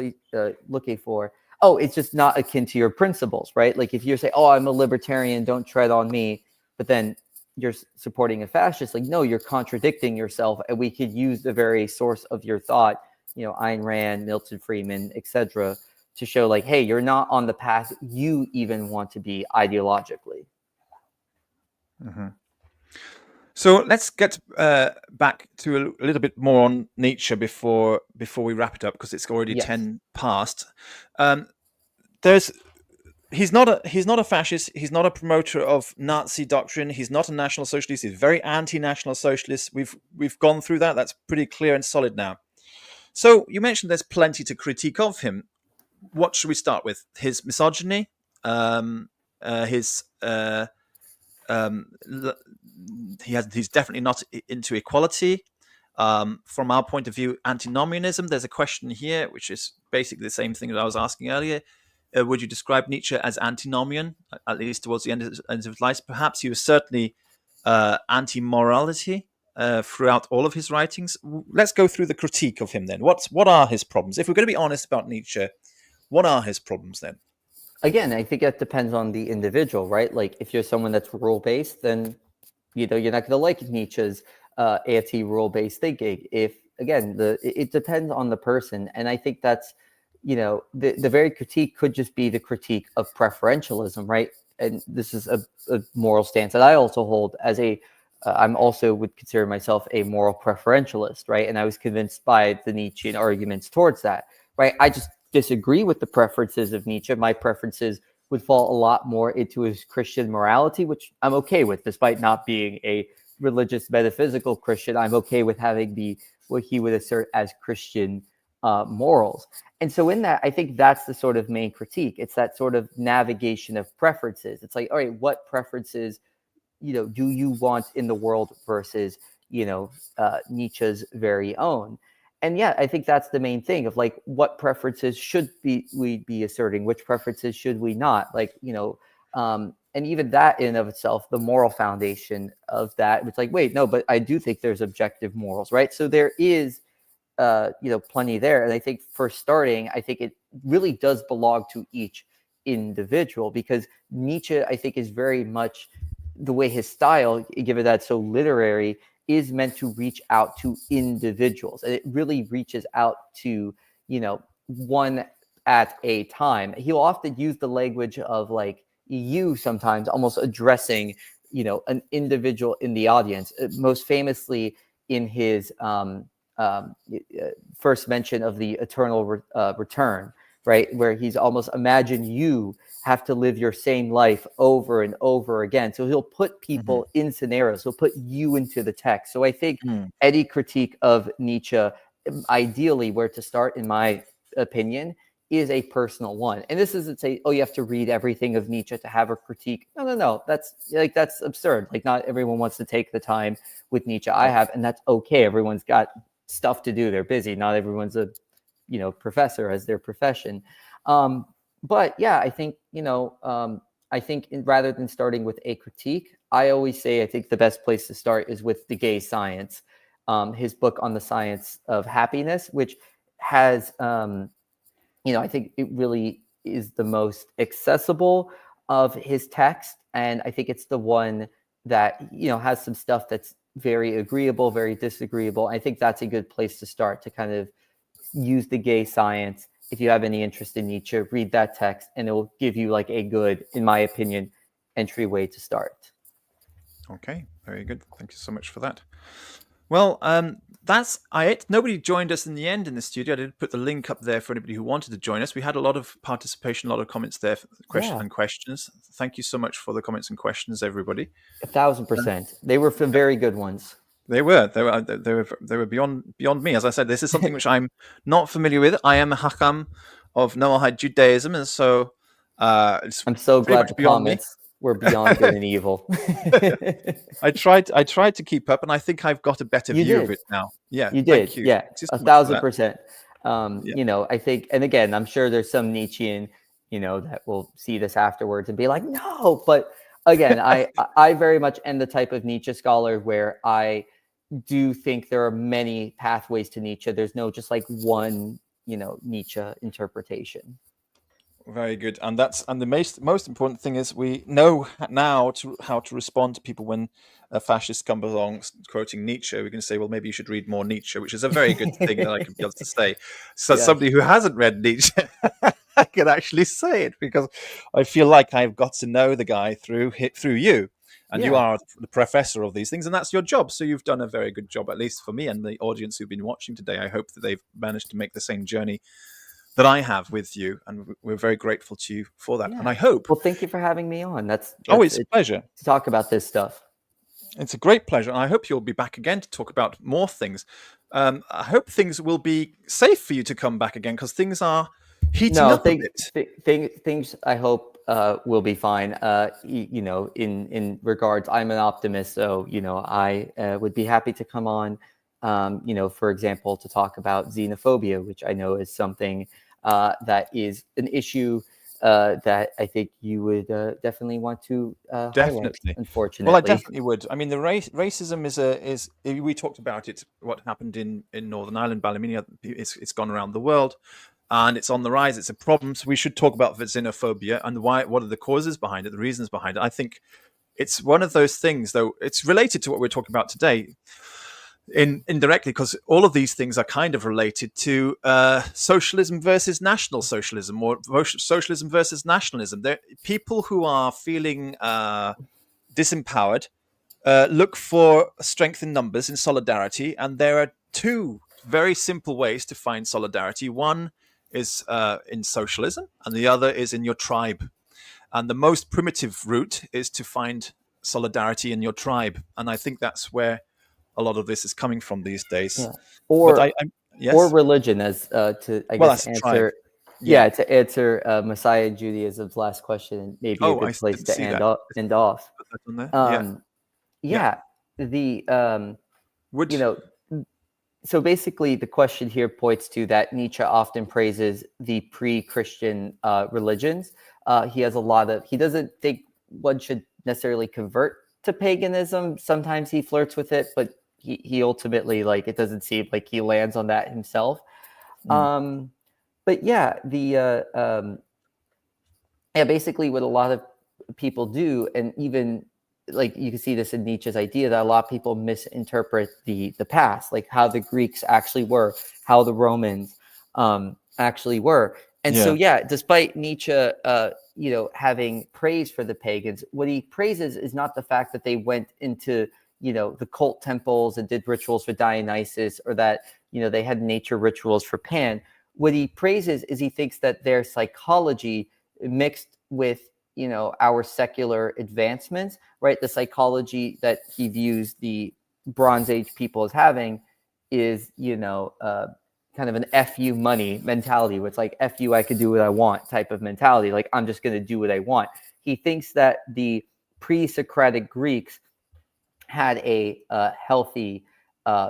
looking for? Oh, it's just not akin to your principles, right? If you're saying, oh, I'm a libertarian, don't tread on me, but then you're supporting a fascist, no, you're contradicting yourself, and we could use the very source of your thought, Ayn Rand, Milton Friedman, etc., to show hey, you're not on the path you even want to be ideologically. So let's get back to a little bit more on Nietzsche before we wrap it up, because it's already 10 past. He's not a fascist. He's not a promoter of Nazi doctrine. He's not a National Socialist. He's very anti-National Socialist. We've gone through that. That's pretty clear and solid now. So you mentioned there's plenty to critique of him. What should we start with? His misogyny, he's definitely not into equality. From our point of view, antinomianism. There's a question here, which is basically the same thing that I was asking earlier. Would you describe Nietzsche as antinomian, at least towards the end of his life? Perhaps he was certainly anti-morality throughout all of his writings. Let's go through the critique of him then. What are his problems? If we're going to be honest about Nietzsche, what are his problems then? Again, I think it depends on the individual, right? If you're someone that's rule-based, then you're not going to like Nietzsche's anti-rule-based thinking. If again, it depends on the person. And I think that's, the very critique could just be the critique of preferentialism, right? And this is a moral stance that I also hold as I'm also would consider myself a moral preferentialist, right? And I was convinced by the Nietzschean arguments towards that, right? I just disagree with the preferences of Nietzsche. My preferences would fall a lot more into his Christian morality, which I'm okay with, despite not being a religious metaphysical Christian. I'm okay with having what he would assert as Christian morals. And so in that, I think that's the sort of main critique. It's that sort of navigation of preferences. It's like, all right, what preferences, do you want in the world versus, Nietzsche's very own? And yeah, I think that's the main thing of like, what preferences should we be asserting? Which preferences should we not? Like, and even that in and of itself, the moral foundation of that, it's like, wait, no, but I do think there's objective morals, right? So there is, plenty there. And I think for starting, I think it really does belong to each individual, because Nietzsche, I think, is very much the way his style, given that so literary, is meant to reach out to individuals. And it really reaches out to, one at a time. He'll often use the language of like you sometimes almost addressing, an individual in the audience, most famously in his first mention of the eternal return, right? Where he's almost, imagine you have to live your same life over and over again. So he'll put people in scenarios. He'll put you into the text. So I think any critique of Nietzsche, ideally where to start, in my opinion, is a personal one. And this isn't say, oh, you have to read everything of Nietzsche to have a critique. No. That's absurd. Like, not everyone wants to take the time with Nietzsche. I have, and that's okay. Everyone's got stuff to do. They're busy. Not everyone's a, professor as their profession. But yeah, I think, rather than starting with a critique, I always say, I think the best place to start is with The Gay Science, his book on the science of happiness, which has, I think it really is the most accessible of his text. And I think it's the one that, has some stuff that's very agreeable, very disagreeable. I think that's a good place to start, to kind of use The Gay Science. If you have any interest in Nietzsche, read that text, and it will give you like a good, in my opinion, entryway to start. Okay, very good. Thank you so much for that. Well, that's it. Nobody joined us in the end in the studio. I did put the link up there for anybody who wanted to join us. We had a lot of participation, a lot of comments there, and questions. Thank you so much for the comments and questions, everybody. 1,000%. They were some very good ones. They were beyond me. As I said, this is something which I'm not familiar with. I am a Hakam of Noahide Judaism, and so I'm so glad the comments were beyond good and evil. I tried to keep up, and I think I've got a better view of it now. Yeah, you did. Thank you. Yeah, 1,000%. I think, and again, I'm sure there's some Nietzschean, that will see this afterwards and be like, no, but again, I very much am the type of Nietzsche scholar where I do think there are many pathways to Nietzsche. There's no just like one, Nietzsche interpretation. Very good. And the most important thing is we know now how to respond to people when a fascist comes along quoting Nietzsche. We can say, well, maybe you should read more Nietzsche, which is a very good thing that I can be able to say. So somebody who hasn't read Nietzsche, I can actually say it, because I feel like I've got to know the guy through you. And you are the professor of these things, and that's your job. So you've done a very good job, at least for me and the audience who've been watching today. I hope that they've managed to make the same journey that I have with you, and we're very grateful to you for that. And I hope. Well, thank you for having me on. That's it's a pleasure to talk about this stuff. It's a great pleasure, and I hope you'll be back again to talk about more things. I hope things will be safe for you to come back again, because things are heating up a bit. Things I hope will be fine. In regards, I'm an optimist, so I would be happy to come on. For example, to talk about xenophobia, which I know is something that is an issue that I think you would definitely want to highlight, unfortunately. Well, I definitely would. I mean, the racism is we talked about it. What happened in Northern Ireland, Ballymena, it's gone around the world, and it's on the rise. It's a problem. So we should talk about xenophobia and why. What are the causes behind it? The reasons behind it. I think it's one of those things, though. It's related to what we're talking about today. indirectly, because all of these things are kind of related to socialism versus national socialism, or socialism versus nationalism. People who are feeling disempowered look for strength in numbers, in solidarity, and there are two very simple ways to find solidarity. One is in socialism, and the other is in your tribe. And the most primitive route is to find solidarity in your tribe, and I think that's where a lot of this is coming from these days. Yeah. But Or yes, religion, as to I well, guess that's a tribe. answer. Yeah. Yeah, to answer Messiah Judaism's last question, and maybe a Oh, good place didn't to see end that. end off. Put that on there. Yeah. Um, Yeah. yeah, the Would. you know, so basically the question here points to that Nietzsche often praises the pre-Christian religions. He has a lot of, he doesn't think one should necessarily convert to paganism. Sometimes he flirts with it, but he ultimately, like, it doesn't seem like he lands on that himself. Mm. But yeah, yeah, basically what a lot of people do, and even like you can see this in Nietzsche's idea, that a lot of people misinterpret the past, like how the Greeks actually were, how the Romans actually were. And so, Yeah. yeah, despite Nietzsche, having praise for the pagans, what he praises is not the fact that they went into, the cult temples and did rituals for Dionysus, or that, they had nature rituals for Pan. What he praises is he thinks that their psychology mixed with, our secular advancements, right? The psychology that he views the Bronze Age people as having is, kind of an F you money mentality, where it's like, F you, I can do what I want type of mentality. Like, I'm just going to do what I want. He thinks that the pre-Socratic Greeks had a healthy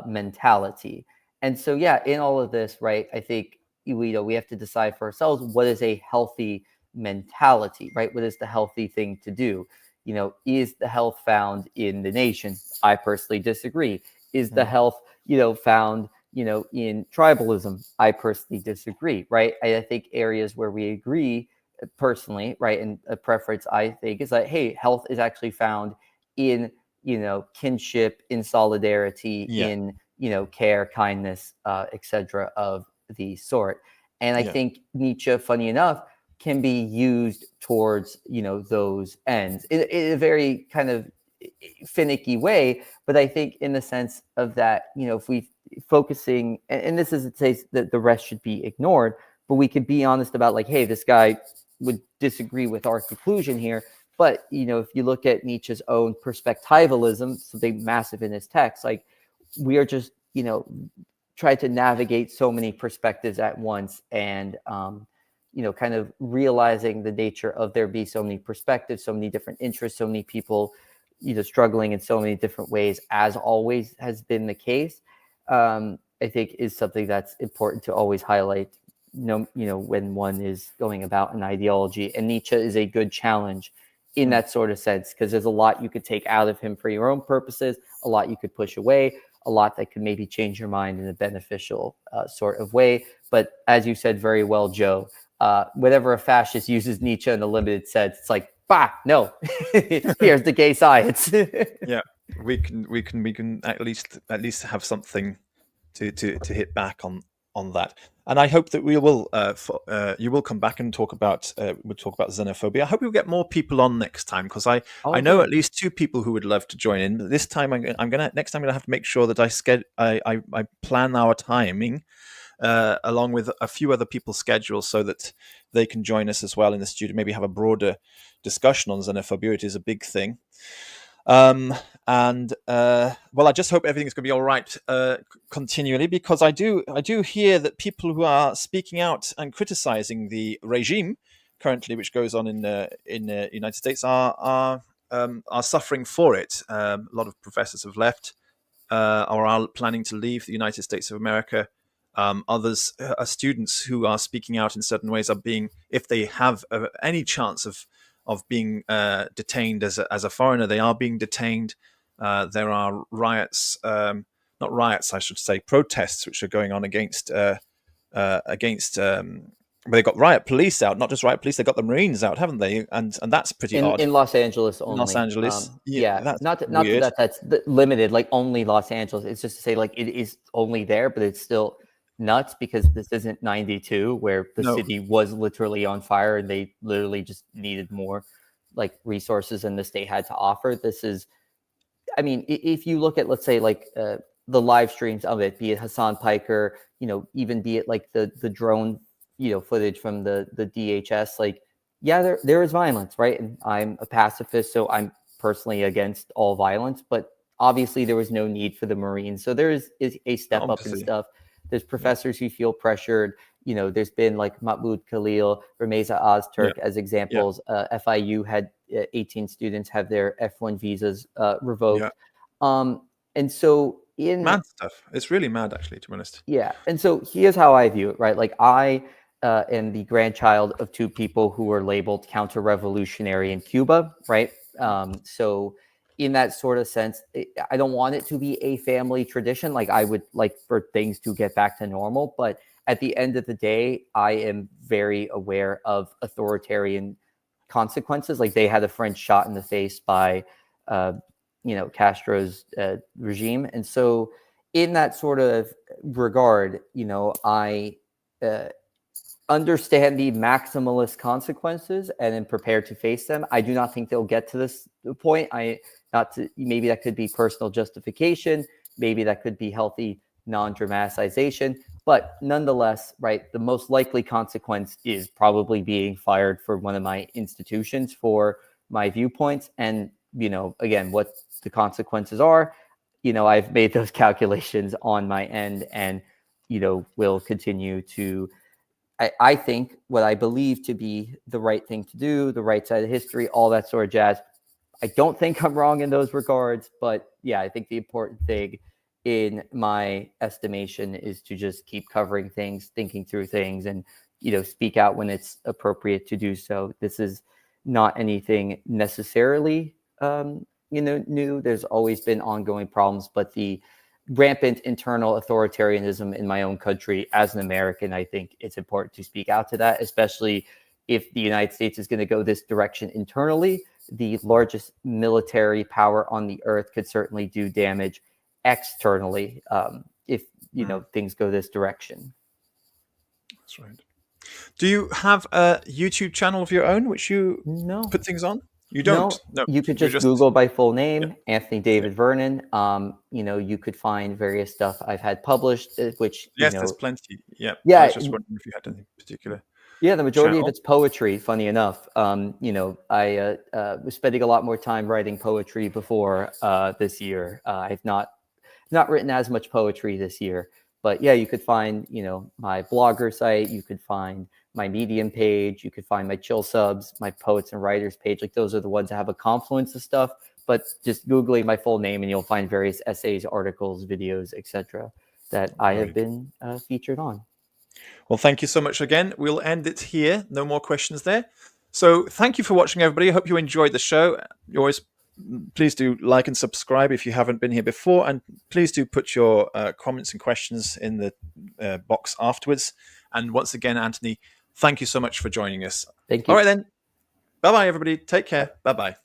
mentality. And so, yeah, in all of this, right, I think we have to decide for ourselves, what is a healthy mentality, right? What is the healthy thing to do? Is the health found in the nation? I personally disagree. Is the health, found, in tribalism? I personally disagree, right? I think areas where we agree personally, right, and a preference, I think, is that, hey, health is actually found in, kinship, in solidarity, Yeah. in, care, kindness, etc. of the sort. And I Yeah. think Nietzsche, funny enough, can be used towards, those ends in a very kind of finicky way. But I think in the sense of that, if we focusing, and this isn't to say that the rest should be ignored, but we could be honest about, like, hey, this guy would disagree with our conclusion here. But, if you look at Nietzsche's own perspectivalism, something massive in his text, like, we are just, try to navigate so many perspectives at once, and, kind of realizing the nature of there be so many perspectives, so many different interests, so many people, struggling in so many different ways, as always has been the case. I think is something that's important to always highlight, when one is going about an ideology. And Nietzsche is a good challenge in that sort of sense, because there's a lot you could take out of him for your own purposes, a lot you could push away, a lot that could maybe change your mind in a beneficial sort of way. But as you said very well, Joe, whenever a fascist uses Nietzsche in a limited sense, it's like, bah, no, here's the gay science. Yeah. We can at least have something to hit back on that. And I hope that we will you will come back and talk about we'll talk about xenophobia. I hope we'll get more people on next time, because I know at least two people who would love to join in. But this time I'm gonna have to make sure that I plan our timing along with a few other people's schedules, so that they can join us as well in the studio. Maybe have a broader discussion on xenophobia. It is a big thing. Well, I just hope everything's going to be all right continually, because I do hear that people who are speaking out and criticizing the regime currently, which goes on in the United States, are suffering for it. A lot of professors have left or are planning to leave the United States of America. Others are students who are speaking out in certain ways, are being, if they have any chance of being detained as a foreigner, they are being detained. There are riots, not riots, I should say, protests, which are going on against But they got riot police out, not just riot police. They got the Marines out, haven't they? And that's pretty odd. In Los Angeles In Los only. Angeles, Yeah, that's not weird. that that's limited, like only Los Angeles. It's just to say like it is only there, but it's still nuts because this isn't 92 where the city was literally on fire and they literally just needed more like resources than the state had to offer. This is, I mean, if you look at, let's say, like the live streams of it, be it Hassan Piker, even be it like the drone, footage from the DHS, like, yeah, there is violence, right? And I'm a pacifist, so I'm personally against all violence, but obviously there was no need for the Marines. So there is a step up in stuff. There's professors who feel pressured. There's been like Mahmoud Khalil, Rameza Ozturk as examples. FIU had 18 students have their F1 visas revoked. And so mad stuff. It's really mad, actually, to be honest. Yeah. And so here's how I view it, right? Like I am the grandchild of two people who were labeled counter-revolutionary in Cuba, right? So in that sort of sense, I don't want it to be a family tradition. Like I would like for things to get back to normal. But at the end of the day, I am very aware of authoritarian consequences. Like they had a friend shot in the face by, Castro's regime. And so in that sort of regard, I understand the maximalist consequences and am prepared to face them. I do not think they'll get to this point. Maybe that could be personal justification. Maybe that could be healthy non-dramatization. But nonetheless, right, the most likely consequence is probably being fired for one of my institutions for my viewpoints. And, again, what the consequences are, I've made those calculations on my end and, will continue to, I think what I believe to be the right thing to do, the right side of history, all that sort of jazz. I don't think I'm wrong in those regards, but yeah, I think the important thing in my estimation is to just keep covering things, thinking through things, and, speak out when it's appropriate to do so. This is not anything necessarily, new. There's always been ongoing problems, but the rampant internal authoritarianism in my own country as an American, I think it's important to speak out to that, especially if the United States is going to go this direction internally. The largest military power on the earth could certainly do damage externally if things go this direction. That's right. Do you have a YouTube channel of your own which you put things on? You don't? No. You could just Google by full name, Anthony David Vernon. You could find various stuff I've had published, which there's plenty. Yeah. Yeah. I was just wondering if you had anything particular. Yeah, the majority of it's poetry, funny enough. I was spending a lot more time writing poetry before this year. I've not written as much poetry this year. But yeah, you could find, my blogger site, you could find my Medium page, you could find my Chill Subs, my Poets and Writers page. Like those are the ones that have a confluence of stuff. But just Googling my full name and you'll find various essays, articles, videos, etc. that I have been featured on. Well, thank you so much again. We'll end it here. No more questions there. So thank you for watching, everybody. I hope you enjoyed the show. Please do like and subscribe if you haven't been here before. And please do put your comments and questions in the box afterwards. And once again, Anthony, thank you so much for joining us. Thank you. All right, then. Bye-bye, everybody. Take care. Bye-bye.